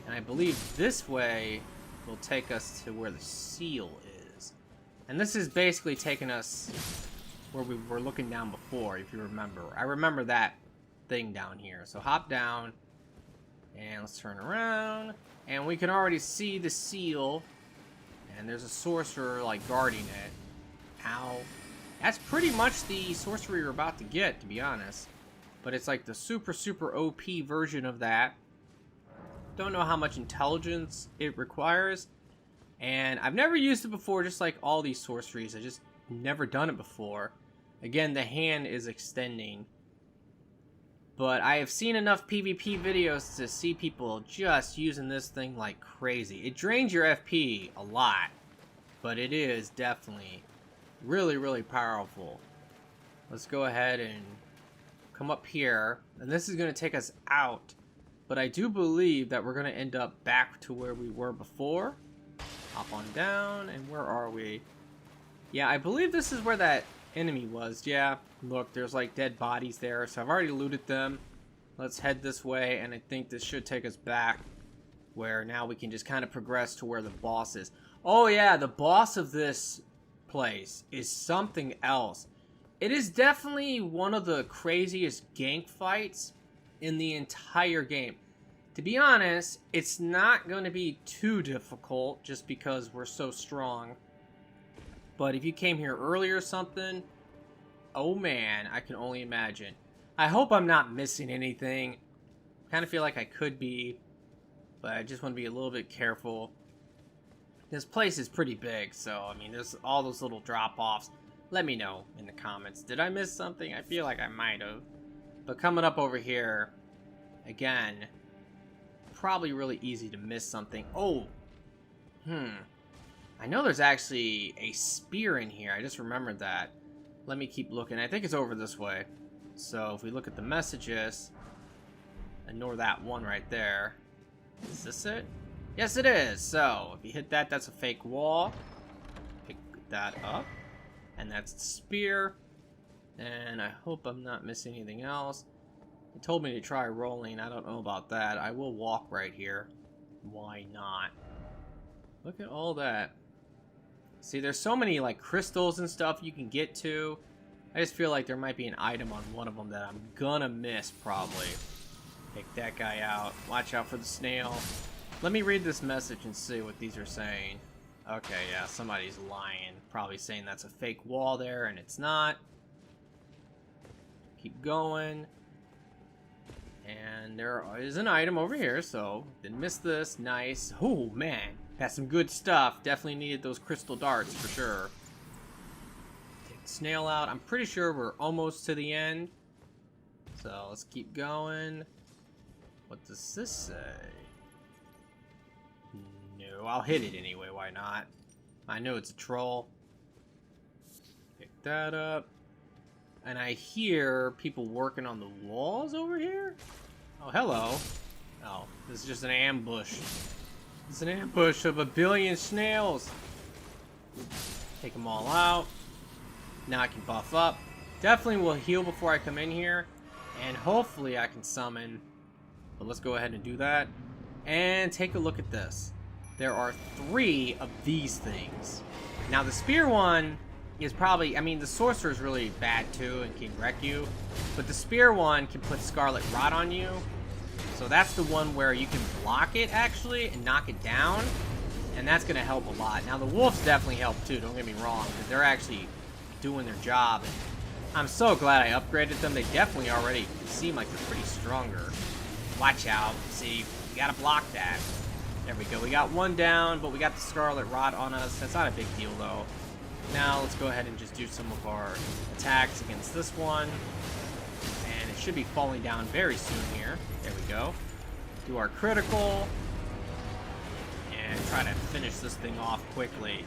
And I believe this way will take us to where the seal is. And this is basically taking us where we were looking down before, if you remember. I remember that thing down here. So hop down. And let's turn around. And we can already see the seal. And there's a sorcerer, like, guarding it. Ow. That's pretty much the sorcery we're about to get, to be honest. But it's like the super, super OP version of that. Don't know how much intelligence it requires. And I've never used it before, just like all these sorceries. I just never done it before. Again, the hand is extending. But I have seen enough PvP videos to see people just using this thing like crazy. It drains your FP a lot. But it is definitely really, really powerful. Let's go ahead and come up here. And this is going to take us out. But I do believe that we're going to end up back to where we were before. Hop on down. And where are we? Yeah, I believe this is where that enemy was. Yeah, look, there's like dead bodies there. So I've already looted them. Let's head this way. And I think this should take us back where now we can just kind of progress to where the boss is. Oh yeah, the boss of this place is something else. It is definitely one of the craziest gank fights in the entire game. To be honest, it's not going to be too difficult just because we're so strong. But if you came here early or something, oh man, I can only imagine. I hope I'm not missing anything. I kind of feel like I could be, but I just want to be a little bit careful. This place is pretty big, so I mean, there's all those little drop-offs. Let me know in the comments. Did I miss something? I feel like I might have. But coming up over here, again, probably really easy to miss something. Oh, I know there's actually a spear in here. I just remembered that. Let me keep looking. I think it's over this way. So if we look at the messages, ignore that one right there. Is this it? Yes, it is. So if you hit that, that's a fake wall. Pick that up. And that's the spear. And I hope I'm not missing anything else. It told me to try rolling. I don't know about that. I will walk right here. Why not? Look at all that. See, there's so many like crystals and stuff you can get to. I just feel like there might be an item on one of them that I'm gonna miss probably. Take that guy out. Watch out for the snail. Let me read this message and see what these are saying. Okay, yeah, somebody's lying. Probably saying that's a fake wall there, and it's not. Keep going. And there is an item over here, so didn't miss this. Nice. Oh, man. That's some good stuff. Definitely needed those crystal darts for sure. Take the snail out. I'm pretty sure we're almost to the end. So let's keep going. What does this say? No, I'll hit it anyway. Why not? I know it's a troll. Pick that up. And I hear people working on the walls over here? Oh, hello. Oh, this is just an ambush. It's an ambush of a billion snails. Take them all out. Now I can buff up. Definitely will heal before I come in here. And hopefully I can summon. But let's go ahead and do that. And take a look at this. There are 3 of these things. Now the spear one is probably, I mean, the sorcerer is really bad too and can wreck you, but the spear one can put Scarlet Rot on you, so that's the one where you can block it actually and knock it down, and that's going to help a lot. Now the wolves definitely help too, don't get me wrong, because they're actually doing their job, and I'm so glad I upgraded them. They definitely already seem like they're pretty stronger. Watch out, see, you got to block that. There we go, we got one down, but we got the Scarlet Rot on us. That's not a big deal though. Now let's go ahead and just do some of our attacks against this one. And it should be falling down very soon here. There we go. Do our critical. And try to finish this thing off quickly.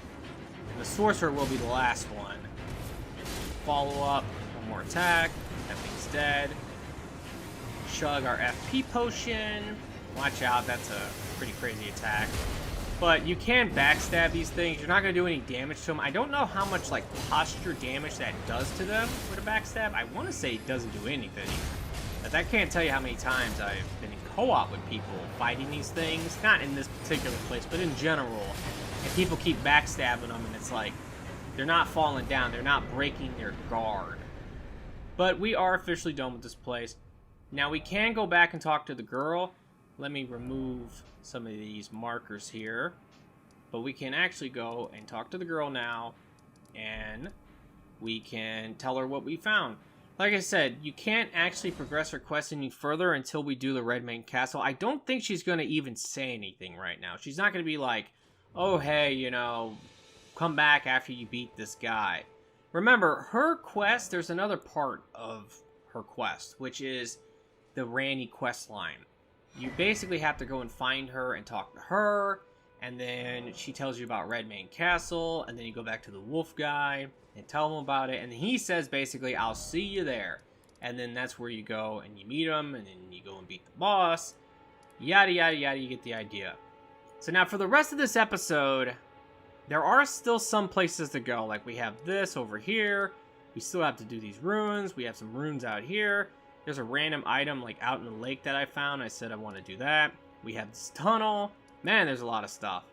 And the sorcerer will be the last one. Follow up. One more attack. That thing's dead. Chug our FP potion. Watch out, that's a pretty crazy attack. But you can backstab these things. You're not going to do any damage to them. I don't know how much like posture damage that does to them with a backstab. I want to say it doesn't do anything. But I can't tell you how many times I've been in co-op with people fighting these things. Not in this particular place, but in general. And people keep backstabbing them, and it's like they're not falling down. They're not breaking their guard. But we are officially done with this place. Now we can go back and talk to the girl. Let me remove some of these markers here. But we can actually go and talk to the girl now. And we can tell her what we found. Like I said, you can't actually progress her quest any further until we do the Red Mane Castle. I don't think she's going to even say anything right now. She's not going to be like, oh, hey, you know, come back after you beat this guy. Remember, her quest, there's another part of her quest, which is the Randy quest line. You basically have to go and find her and talk to her, and then she tells you about Red Mane Castle, and then you go back to the wolf guy and tell him about it, and he says basically, I'll see you there. And then that's where you go and you meet him, and then you go and beat the boss. Yada, yada, yada, you get the idea. So now for the rest of this episode, there are still some places to go. Like we have this over here. We still have to do these runes. We have some runes out here. There's a random item like out in the lake that I found. I said I want to do that. We have this tunnel. Man, there's a lot of stuff.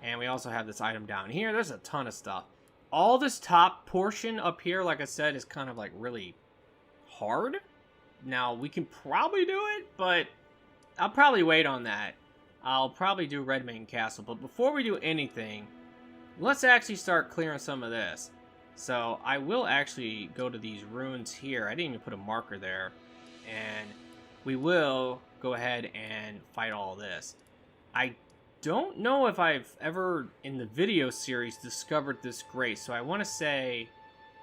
And we also have this item down here. There's a ton of stuff. All this top portion up here, like I said, is kind of like really hard. Now, we can probably do it, but I'll probably wait on that. I'll probably do Red Mane Castle. But before we do anything, let's actually start clearing some of this. So I will actually go to these runes here. I didn't even put a marker there. And we will go ahead and fight all this. I don't know if I've ever in the video series discovered this grace. So I want to say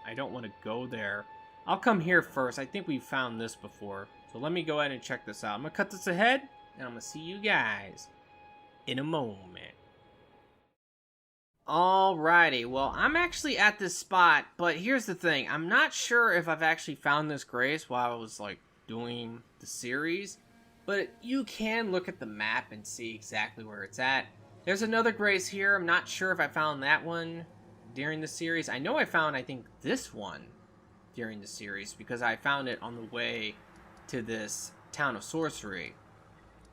I don't want to go there. I'll come here first. I think we've found this before. So let me go ahead and check this out. I'm going to cut this ahead. And I'm going to see you guys in a moment. Alrighty, well, I'm actually at this spot, but here's the thing. I'm not sure if I've actually found this grace while I was, like, doing the series, but you can look at the map and see exactly where it's at. There's another grace here. I'm not sure if I found that one during the series. I know I found, I think, this one during the series, because I found it on the way to this town of sorcery.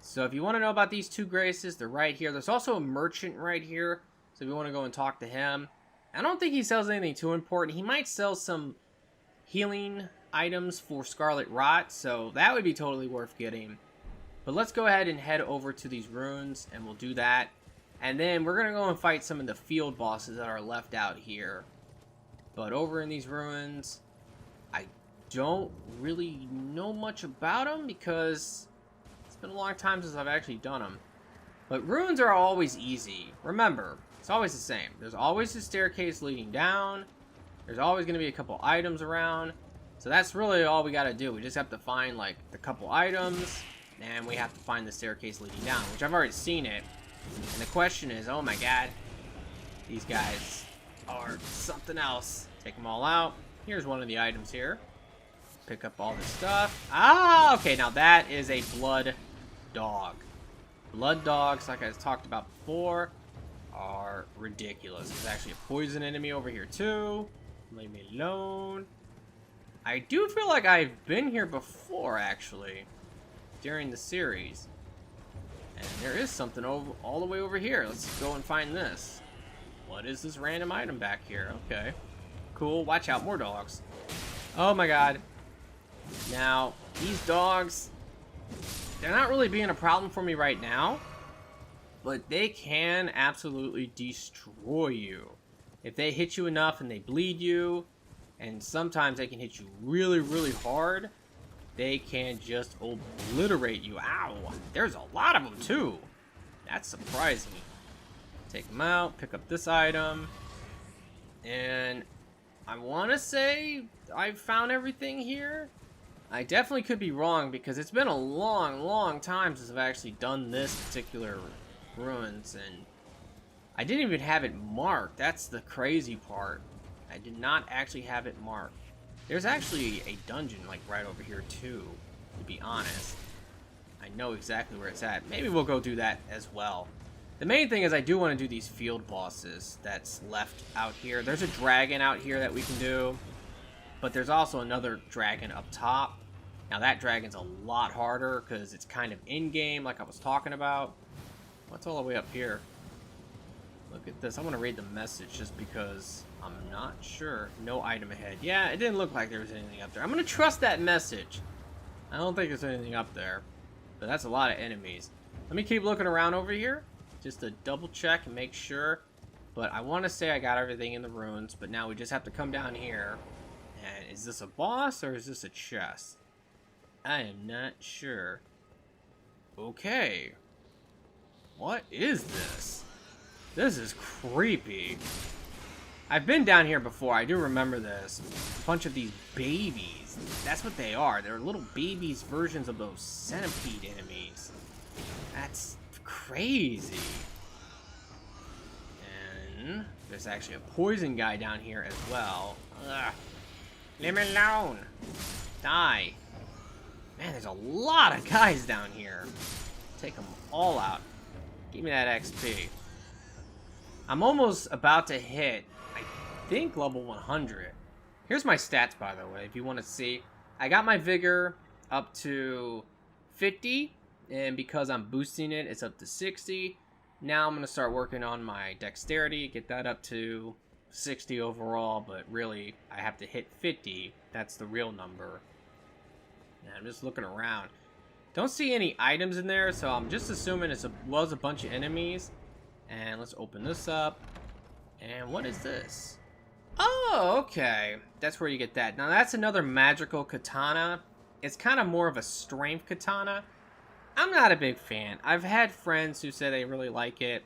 So if you want to know about these two graces, they're right here. There's also a merchant right here. So if you want to go and talk to him, I don't think he sells anything too important. He might sell some healing items for Scarlet Rot, so that would be totally worth getting. But let's go ahead and head over to these runes, and we'll do that. And then we're going to go and fight some of the field bosses that are left out here. But over in these ruins, I don't really know much about them because it's been a long time since I've actually done them. But runes are always easy. Remember, it's always the same. There's always a staircase leading down. There's always going to be a couple items around. So that's really all we got to do. We just have to find like the couple items. And we have to find the staircase leading down, which I've already seen it. And the question is, oh my god, these guys are something else. Take them all out. Here's one of the items here. Pick up all this stuff. Ah, okay, now that is a blood dog. Blood dogs, like I talked about before, are ridiculous. There's actually a poison enemy over here too. Leave me alone. I do feel like I've been here before, actually, during the series. And there is something all the way over here. Let's go and find this. What is this random item back here? Okay. Cool. Watch out. More dogs. Oh my god. Now, these dogs, they're not really being a problem for me right now. But they can absolutely destroy you. If they hit you enough and they bleed you, and sometimes they can hit you really, really hard, they can just obliterate you. Ow! There's a lot of them, too. That's surprising. Take them out, pick up this item. And I want to say I've found everything here. I definitely could be wrong because it's been a long, long time since I've actually done this particular ruins. And I didn't even have it marked. That's the crazy part. I did not actually have it marked. There's actually a dungeon, like, right over here, too, to be honest. I know exactly where it's at. Maybe we'll go do that as well. The main thing is I do want to do these field bosses that's left out here. There's a dragon out here that we can do, but there's also another dragon up top. Now, that dragon's a lot harder because it's kind of in-game, like I was talking about. What's all the way up here? Look at this. I want to read the message just because I'm not sure. No item ahead. Yeah, it didn't look like there was anything up there. I'm going to trust that message. I don't think there's anything up there. But that's a lot of enemies. Let me keep looking around over here just to double check and make sure. But I want to say I got everything in the ruins. But now we just have to come down here. And is this a boss or is this a chest? I am not sure. Okay. What is this? This is creepy. I've been down here before. I do remember this. A bunch of these babies. That's what they are. They're little babies versions of those centipede enemies. That's crazy. And there's actually a poison guy down here as well. Ugh. Leave me alone. Die. Man, there's a lot of guys down here. Take them all out. Give me that XP. I'm almost about to hit, I think, level 100. Here's my stats, by the way, if you want to see. I got my vigor up to 50, and because I'm boosting it, it's up to 60. Now I'm going to start working on my dexterity, get that up to 60 overall, but really, I have to hit 50. That's the real number. And I'm just looking around. Don't see any items in there, so I'm just assuming it was a bunch of enemies. And let's open this up. And what is this? Oh, okay. That's where you get that. Now, that's another magical katana. It's kind of more of a strength katana. I'm not a big fan. I've had friends who say they really like it.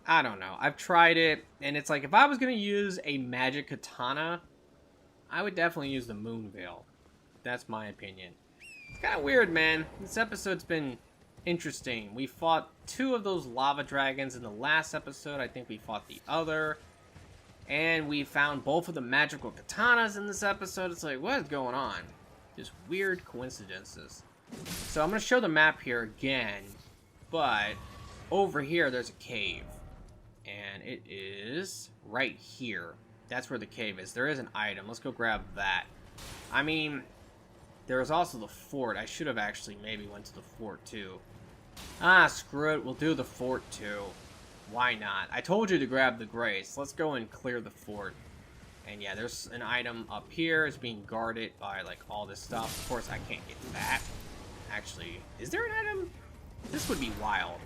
I don't know. I've tried it, and it's like if I was going to use a magic katana, I would definitely use the Moonvale. That's my opinion. It's kind of weird, man. This episode's been interesting. We fought 2 of those lava dragons in the last episode. I think we fought the other. And we found both of the magical katanas in this episode. It's like, what is going on? Just weird coincidences. So I'm going to show the map here again. But over here, there's a cave. And it is right here. That's where the cave is. There is an item. Let's go grab that. I mean, there was also the fort. I should have actually maybe went to the fort too. Ah, screw it. We'll do the fort too. Why not? I told you to grab the grace. Let's go and clear the fort. And yeah, there's an item up here. It's being guarded by, like, all this stuff. Of course, I can't get that. Actually, is there an item? This would be wild.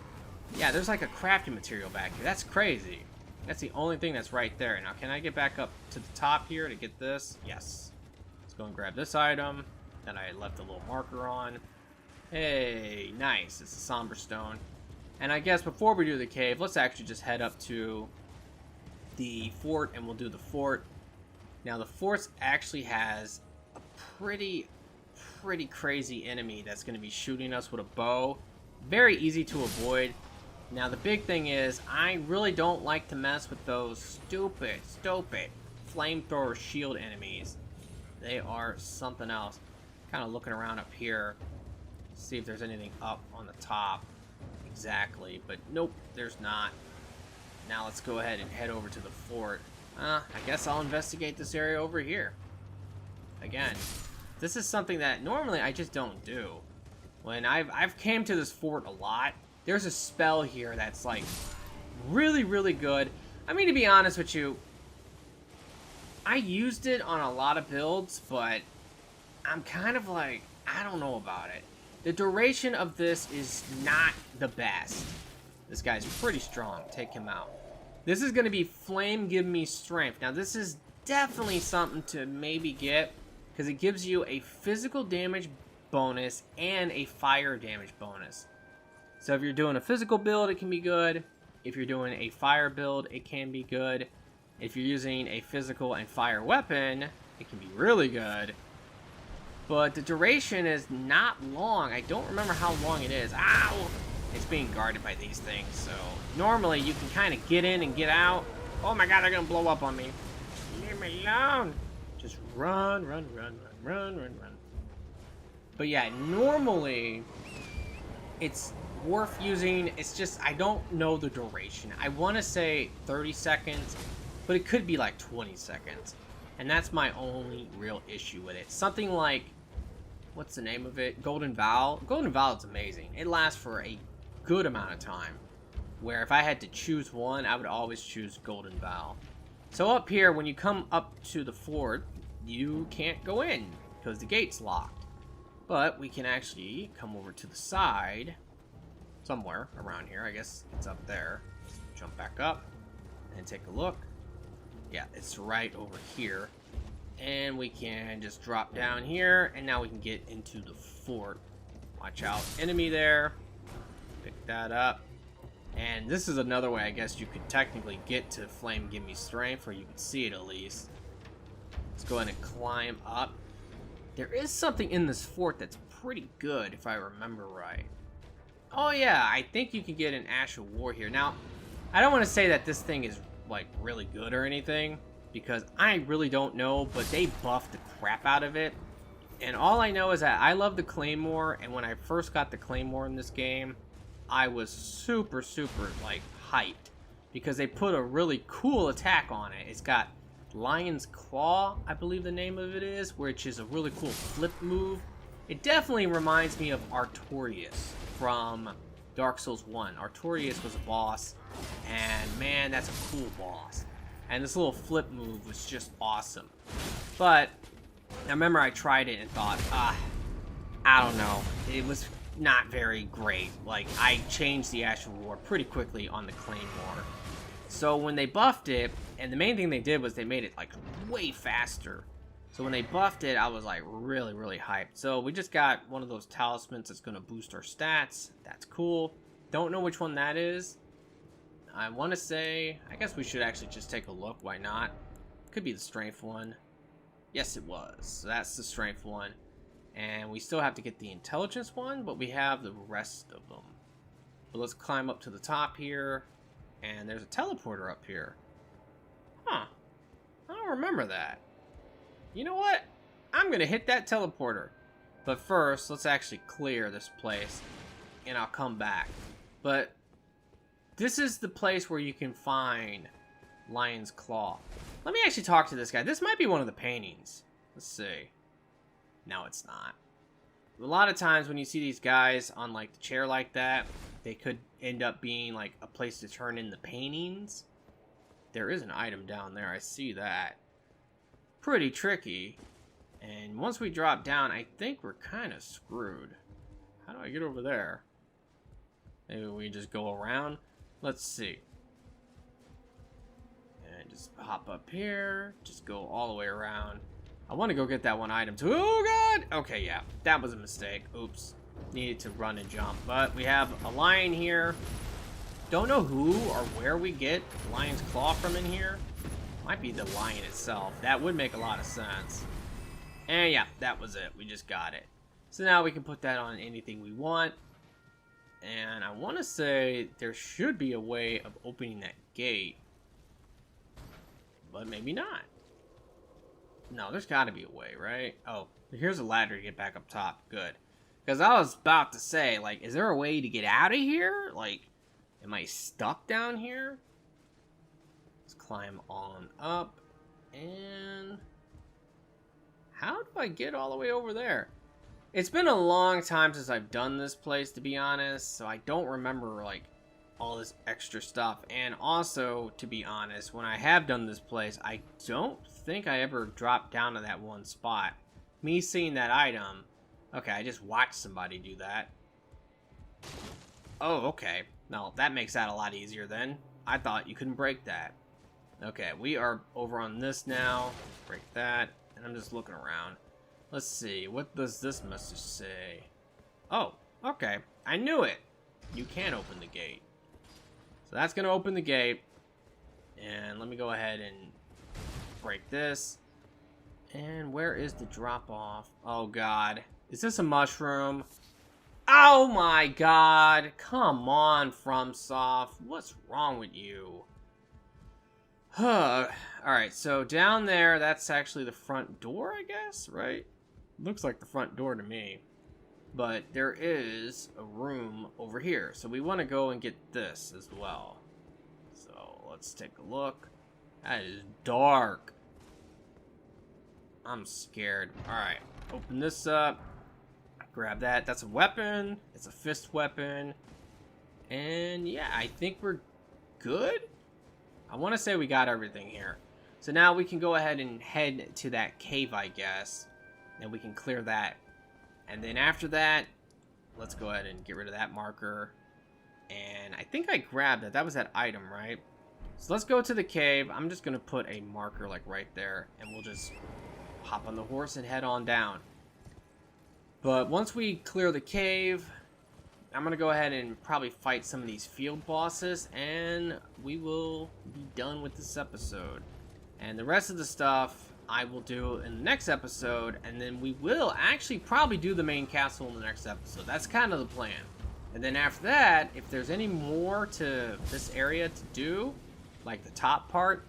Yeah, there's, like, a crafting material back here. That's crazy. That's the only thing that's right there. Now, can I get back up to the top here to get this? Yes. Let's go and grab this item that I left a little marker on. Hey, nice. It's a somber stone. And I guess before we do the cave, let's actually just head up to the fort, and we'll do the fort. Now, the fort actually has a pretty crazy enemy that's going to be shooting us with a bow. Very easy to avoid. Now, the big thing is, I really don't like to mess with those stupid flamethrower shield enemies. They are something else. Kind of looking around up here, see if there's anything up on the top. Exactly, but nope, there's not. Now let's go ahead and head over to the fort. I guess I'll investigate this area over here. Again, this is something that normally I just don't do. When I've came to this fort a lot, there's a spell here that's like really good. I mean, to be honest with you, I used it on a lot of builds, but I'm kind of like, I don't know about it. The duration of this is not the best. This guy's pretty strong. Take him out. This is going to be Flame Give Me Strength. Now, this is definitely something to maybe get, because it gives you a physical damage bonus and a fire damage bonus. So if you're doing a physical build, it can be good. If you're doing a fire build, it can be good. If you're using a physical and fire weapon, it can be really good. But the duration is not long. I don't remember how long it is. Ow! It's being guarded by these things, so normally you can kind of get in and get out. Oh my god, they're gonna blow up on me. Leave me alone. Just run. But yeah, normally it's worth using. It's just, I don't know the duration. I want to say 30 seconds, but it could be like 20 seconds. And that's my only real issue with it. Something like, what's the name of it? Golden Vow. Golden Vow is amazing. It lasts for a good amount of time. Where if I had to choose one, I would always choose Golden Vow. So up here, when you come up to the fort, you can't go in because the gate's locked. But we can actually come over to the side, somewhere around here. I guess it's up there. Jump back up and take a look. Yeah, it's right over here. And we can just drop down here, and now we can get into the fort. Watch out, enemy there. Pick that up. And this is another way I guess you could technically get to Flame Give Me Strength, or you could see it at least. Let's go ahead and climb up. There is something in this fort that's pretty good, if I remember right. Oh yeah, I think you can get an Ash of War here. Now, I don't want to say that this thing is like really good or anything, because I really don't know, but they buffed the crap out of it. And all I know is that I love the Claymore, and when I first got the Claymore in this game, I was super like hyped, because they put a really cool attack on it. It's got Lion's Claw, I believe the name of it is, which is a really cool flip move. It definitely reminds me of Artorias from Dark Souls 1. Artorias was a boss, and man, that's a cool boss. And this little flip move was just awesome. But I remember I tried it and thought, I don't know. It was not very great. Like, I changed the Ash of War pretty quickly on the Claymore. So when they buffed it, and the main thing they did was they made it like way faster. So when they buffed it, I was like really hyped. So we just got one of those talismans that's going to boost our stats. That's cool. Don't know which one that is. I want to say, I guess we should actually just take a look. Why not? Could be the strength one. Yes, it was. So that's the strength one. And we still have to get the intelligence one, but we have the rest of them. But let's climb up to the top here. And there's a teleporter up here. Huh. I don't remember that. You know what? I'm going to hit that teleporter. But first, let's actually clear this place. And I'll come back. But this is the place where you can find Lion's Claw. Let me actually talk to this guy. This might be one of the paintings. Let's see. No, it's not. A lot of times when you see these guys on like the chair like that, they could end up being like a place to turn in the paintings. There is an item down there, I see that. Pretty tricky. And once we drop down, I think we're kind of screwed. How do I get over there? Maybe we just go around? Let's see. And just hop up here. Just go all the way around. I want to go get that one item too. Oh god! Okay, yeah. That was a mistake. Oops. Needed to run and jump. But we have a lion here. Don't know who or where we get the lion's claw from in here. Might be the lion itself. That would make a lot of sense. And yeah, that was it. We just got it. So now we can put that on anything we want. And I want to say there should be a way of opening that gate. But maybe not. No, there's got to be a way, right? Oh, here's a ladder to get back up top. Good. Because I was about to say, like, is there a way to get out of here? Like, am I stuck down here? Let's climb on up. And how do I get all the way over there? It's been a long time since I've done this place, to be honest. So I don't remember, like, all this extra stuff. And also, to be honest, when I have done this place, I don't think I ever dropped down to that one spot. Me seeing that item. Okay, I just watched somebody do that. Oh, okay. No, that makes that a lot easier then. I thought you couldn't break that. Okay, we are over on this now. Break that. And I'm just looking around. Let's see. What does this message say? Oh, okay. I knew it. You can open the gate. So that's going to open the gate. And let me go ahead and break this. And where is the drop off? Oh, God. Is this a mushroom? Oh, my God. Come on, FromSoft. What's wrong with you? Alright, so down there, that's actually the front door, I guess, right? Looks like the front door to me. But there is a room over here. So we want to go and get this as well. So let's take a look. That is dark. I'm scared. Alright, open this up. Grab that. That's a weapon. It's a fist weapon. And yeah, I think we're good. I want to say we got everything here. So now we can go ahead and head to that cave, I guess. And we can clear that. And then after that, let's go ahead and get rid of that marker. And I think I grabbed it. That was that item, right? So let's go to the cave. I'm just going to put a marker like right there. And we'll just hop on the horse and head on down. But once we clear the cave, I'm going to go ahead and probably fight some of these field bosses. And we will be done with this episode. And the rest of the stuff I will do in the next episode, and then we will actually probably do the main castle in the next episode. That's kind of the plan. And then after that, if there's any more to this area to do, like the top part,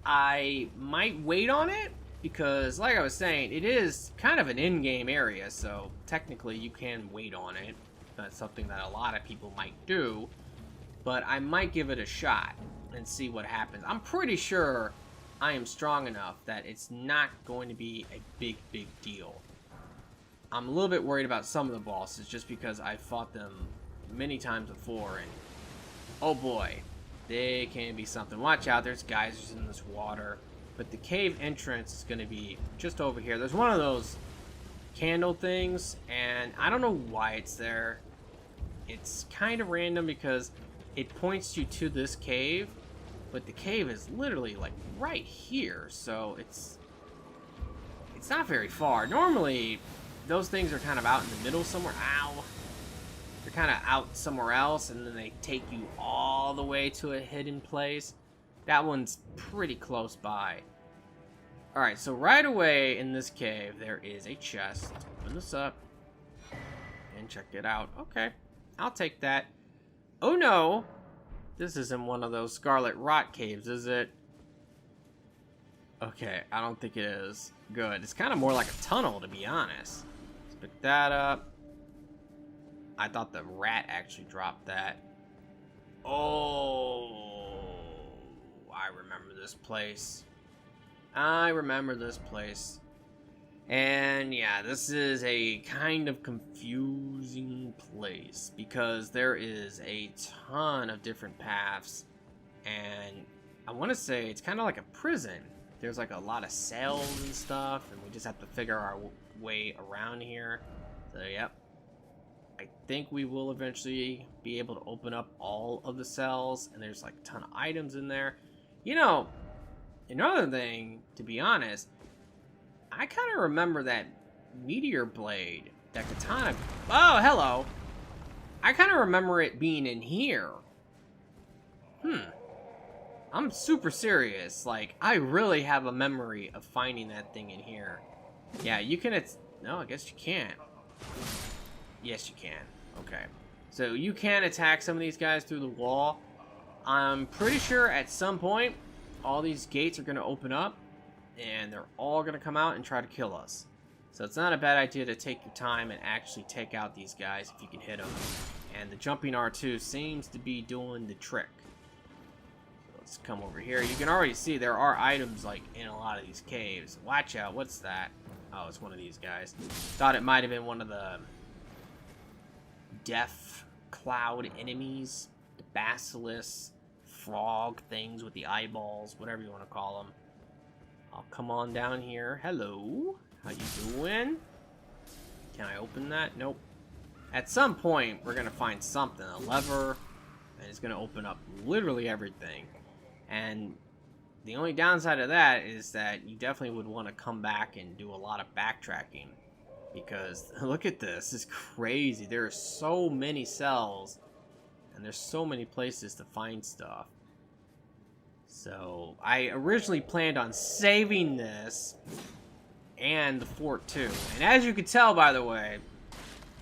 I might wait on it, because like I was saying, it is kind of an in-game area, so technically you can wait on it. That's something that a lot of people might do, but I might give it a shot and see what happens. I'm pretty sure I am strong enough that it's not going to be a big deal. I'm a little bit worried about some of the bosses just because I fought them many times before, and oh boy, they can be something. Watch out, there's geysers in this water. But the cave entrance is going to be just over here. There's one of those candle things, and I don't know why it's there. It's kind of random because it points you to this cave, but the cave is literally like right here, so it's not very far. Normally those things are kind of out in the middle somewhere. Ow. They're kind of out somewhere else, and then they take you all the way to a hidden place. That one's pretty close by. Alright, so right away in this cave there is a chest. Open this up and check it out. Okay, I'll take that. Oh no, this isn't one of those Scarlet Rot caves, is it? Okay, I don't think it is. Good. It's kind of more like a tunnel, to be honest. Let's pick that up. I thought the rat actually dropped that. Oh, I remember this place. I remember this place. And yeah, this is a kind of confusing place because there is a ton of different paths, and I want to say it's kind of like a prison. There's like a lot of cells and stuff, and we just have to figure our way around here. So yep, I think we will eventually be able to open up all of the cells, and there's like a ton of items in there. You know, another thing, to be honest, I kind of remember that meteor blade, that katana. Oh, hello. I kind of remember it being in here. I'm super serious. Like, I really have a memory of finding that thing in here. Yeah, you can... No, I guess you can't. Yes, you can. Okay. So, you can attack some of these guys through the wall. I'm pretty sure at some point, all these gates are going to open up, and they're all going to come out and try to kill us. So it's not a bad idea to take your time and actually take out these guys if you can hit them. And the jumping R2 seems to be doing the trick. So let's come over here. You can already see there are items like in a lot of these caves. Watch out, what's that? Oh, it's one of these guys. Thought it might have been one of the death cloud enemies. The basilisk, frog things with the eyeballs, whatever you want to call them. I'll come on down here. Hello. How you doing? Can I open that? Nope. At some point, we're going to find something. A lever. And it's going to open up literally everything. And the only downside of that is that you definitely would want to come back and do a lot of backtracking. Because look at this. It's crazy. There are so many cells. And there's so many places to find stuff. So, I originally planned on saving this and the fort too. And as you can tell, by the way,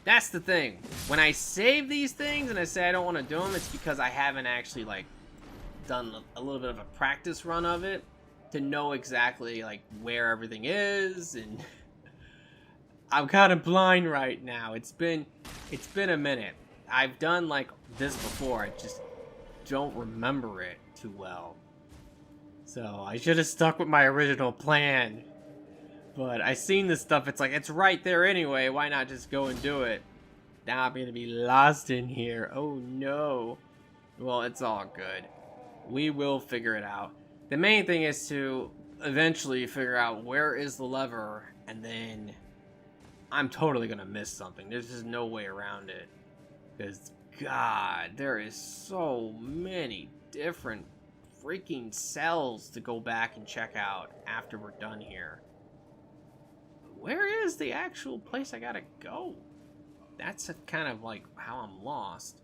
that's the thing. When I save these things and I say I don't want to do them, it's because I haven't actually, like, done a little bit of a practice run of it to know exactly, like, where everything is. And I'm kind of blind right now. It's been a minute. I've done, like, this before. I just don't remember it too well. So, I should have stuck with my original plan. But I seen this stuff, it's like, it's right there anyway, why not just go and do it? Now I'm gonna be lost in here. Oh no. Well, it's all good. We will figure it out. The main thing is to eventually figure out where is the lever, and then I'm totally gonna miss something. There's just no way around it. Because, God, there is so many different freaking cells to go back and check out after we're done here. Where is the actual place I gotta go? That's kind of like how I'm lost.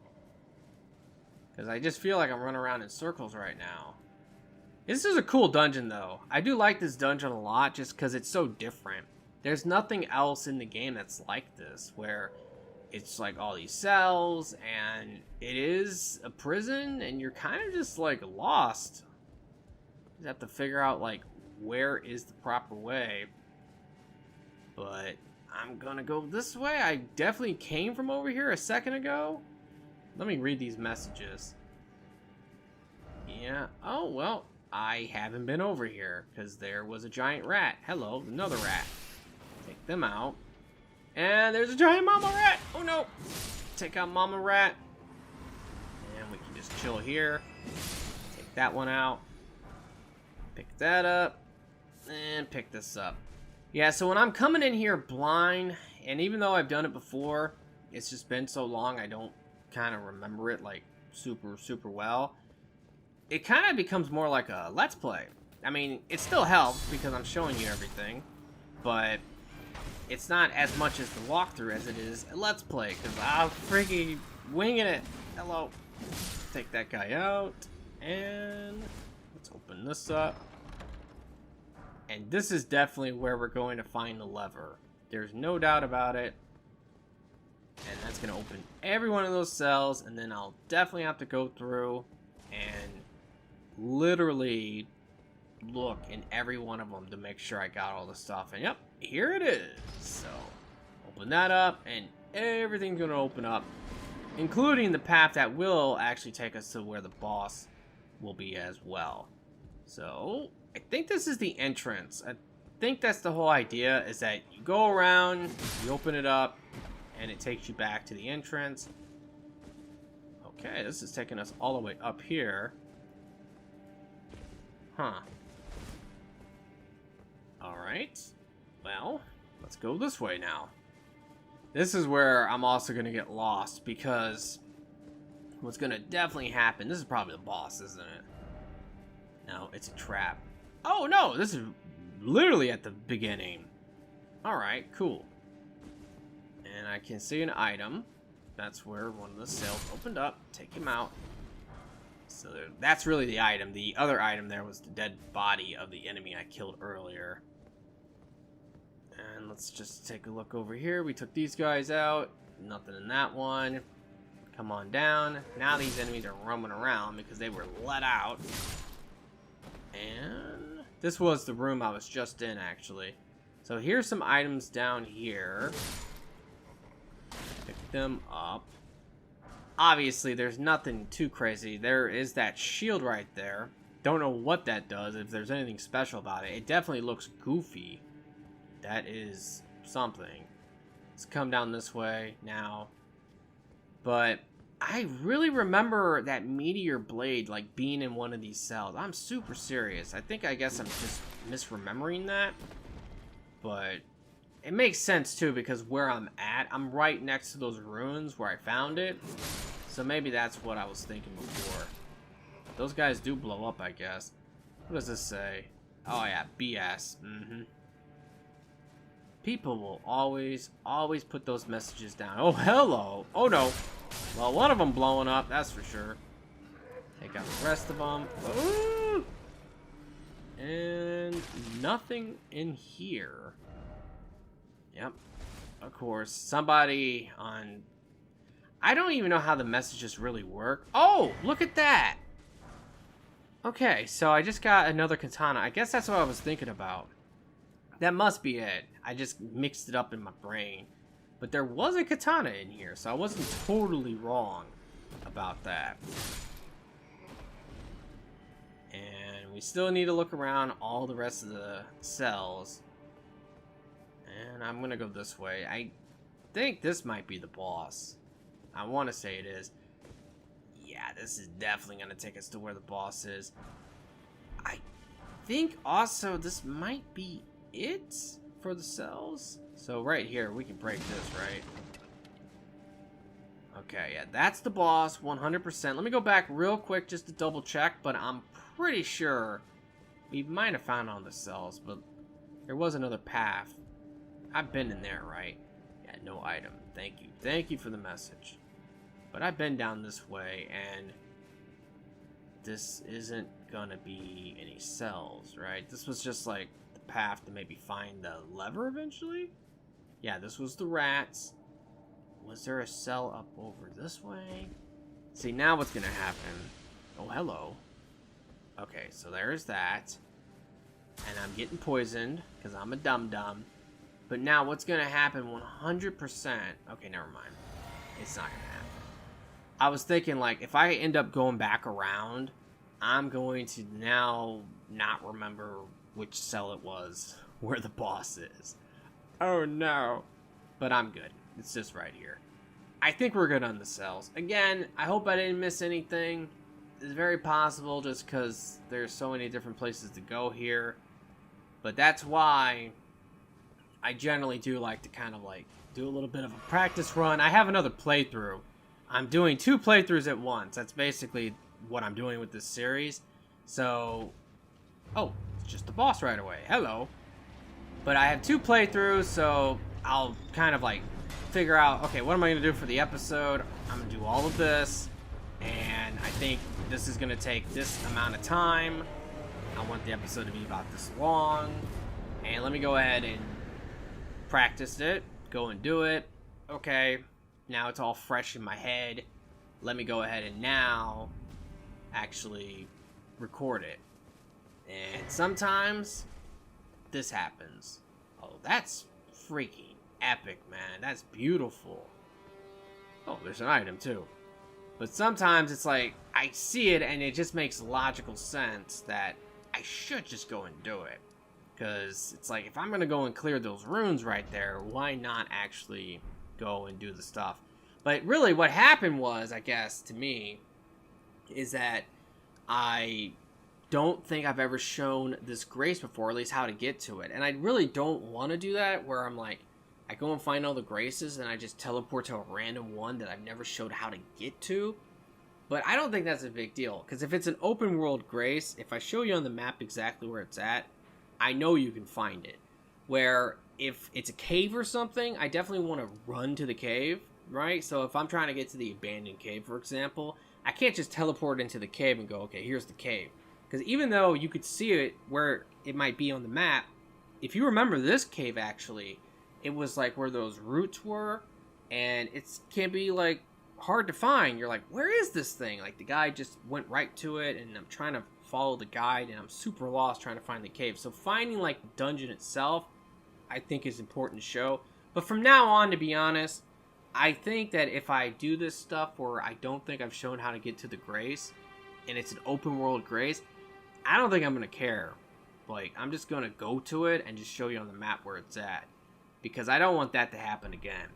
Because I just feel like I'm running around in circles right now. This is a cool dungeon though. I do like this dungeon a lot just because it's so different. There's nothing else in the game that's like this, where it's like all these cells and it is a prison and you're kind of just like lost. You have to figure out like where is the proper way. But I'm gonna go this way. I definitely came from over here a second ago. Let me read these messages. Yeah. Oh, well, I haven't been over here because there was a giant rat. Hello, another rat. Take them out. And there's a giant mama rat. Oh, no. Take out mama rat. And we can just chill here. Take that one out. Pick that up. And pick this up. Yeah, so when I'm coming in here blind, and even though I've done it before, it's just been so long I don't kind of remember it like super well. It kind of becomes more like a let's play. I mean, it still helps because I'm showing you everything, but it's not as much as the walkthrough as it is a let's play because I'm freaking winging it. Hello. Take that guy out, and let's open this up. And this is definitely where we're going to find the lever. There's no doubt about it. And that's going to open every one of those cells. And then I'll definitely have to go through and literally look in every one of them to make sure I got all the stuff. And yep, here it is. So, open that up and everything's going to open up. Including the path that will actually take us to where the boss will be as well. So, I think this is the entrance. think that's the whole idea, is that you go around, you open it up, and it takes you back to the entrance. Okay, this is taking us all the way up here. Huh. Alright. Well, let's go this way now. This is where I'm also going to get lost, because what's going to definitely happen... This is probably the boss, isn't it? No, it's a trap. Oh, no! This is literally at the beginning. Alright, cool. And I can see an item. That's where one of the cells opened up. Take him out. So that's really the item. The other item there was the dead body of the enemy I killed earlier. And let's just take a look over here. We took these guys out. Nothing in that one. Come on down. Now these enemies are roaming around because they were let out. And this was the room I was just in, actually. So here's some items down here. Pick them up. Obviously, there's nothing too crazy. There is that shield right there. Don't know what that does, if there's anything special about it. It definitely looks goofy. That is something. Let's come down this way now. But I really remember that meteor blade, like, being in one of these cells. I'm super serious. I guess I'm just misremembering that. But it makes sense, too, because where I'm at, I'm right next to those ruins where I found it. So maybe that's what I was thinking before. Those guys do blow up, I guess. What does this say? Oh, yeah, BS. People will always put those messages down. Oh, hello. Oh, no. Well, one of them blowing up, that's for sure. Take out the rest of them. Ooh! And nothing in here. Yep. Of course. Somebody on... I don't even know how the messages really work. Oh, look at that. Okay, so I just got another katana. I guess that's what I was thinking about. That must be it. I just mixed it up in my brain. But there was a katana in here, so I wasn't totally wrong about that. And we still need to look around all the rest of the cells. And I'm gonna go this way. I think this might be the boss. I want to say it is. Yeah, this is definitely gonna take us to where the boss is. I think also this might be it for the cells. So right here, we can break this, right? Okay, yeah, that's the boss, 100%. Let me go back real quick just to double check, but I'm pretty sure we might have found all the cells, but there was another path. I've been in there, right? Yeah, no item. Thank you. Thank you for the message. But I've been down this way, and this isn't gonna be any cells, right? This was just like the path to maybe find the lever eventually? Yeah, this was the rats. Was there a cell up over this way? See, now what's gonna happen? Oh, hello. Okay, so there's that. And I'm getting poisoned, because I'm a dum-dum. But now what's gonna happen 100%... Okay, never mind. It's not gonna happen. I was thinking, like, if I end up going back around, I'm going to now not remember which cell it was where the boss is. Oh no. But I'm good. It's just right here. I think we're good on the cells. Again, I hope I didn't miss anything. It's very possible just because there's so many different places to go here. But that's why I generally do like to kind of like do a little bit of a practice run. I have another playthrough. I'm doing 2 playthroughs at once. That's basically what I'm doing with this series. So, oh, it's just the boss right away. Hello. But I have 2 playthroughs, so I'll kind of like figure out, okay, what am I going to do for the episode? I'm going to do all of this, and I think this is going to take this amount of time. I want the episode to be about this long, and let me go ahead and practice it, go and do it. Okay, now it's all fresh in my head. Let me go ahead and now actually record it. And sometimes this happens. Oh, that's freaking epic, man. That's beautiful. Oh, there's an item too. But sometimes it's like, I see it and it just makes logical sense that I should just go and do it. Because it's like, if I'm going to go and clear those runes right there, why not actually go and do the stuff? But really what happened was, I guess, to me, is that I don't think I've ever shown this grace before, at least how to get to it. And I really don't want to do that, where I'm like, I go and find all the graces and I just teleport to a random one that I've never showed how to get to. But I don't think that's a big deal, because if it's an open world grace, if I show you on the map exactly where it's at, I know you can find it. Where if it's a cave or something, I definitely want to run to the cave, right? So if I'm trying to get to the abandoned cave, for example, I can't just teleport into the cave and go, okay, here's the cave. Because even though you could see it where it might be on the map, if you remember this cave actually, it was like where those roots were, and it can be like hard to find. You're like, where is this thing? Like the guy just went right to it, and I'm trying to follow the guide, and I'm super lost trying to find the cave. So finding like the dungeon itself, I think is important to show. But from now on, to be honest, I think that if I do this stuff where I don't think I've shown how to get to the grace, and it's an open world grace, I don't think I'm going to care. Like, I'm just going to go to it and just show you on the map where it's at. Because I don't want that to happen again.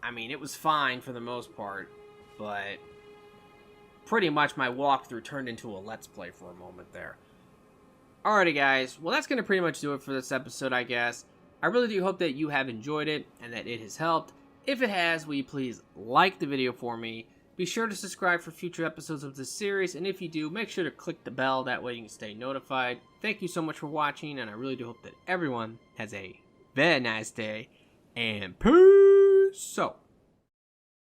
I mean, it was fine for the most part, but pretty much my walkthrough turned into a Let's Play for a moment there. Alrighty guys, well that's going to pretty much do it for this episode, I guess. I really do hope that you have enjoyed it and that it has helped. If it has, will you please like the video for me? Be sure to subscribe for future episodes of this series, and if you do, make sure to click the bell, that way you can stay notified. Thank you so much for watching, and I really do hope that everyone has a very nice day, and peace out.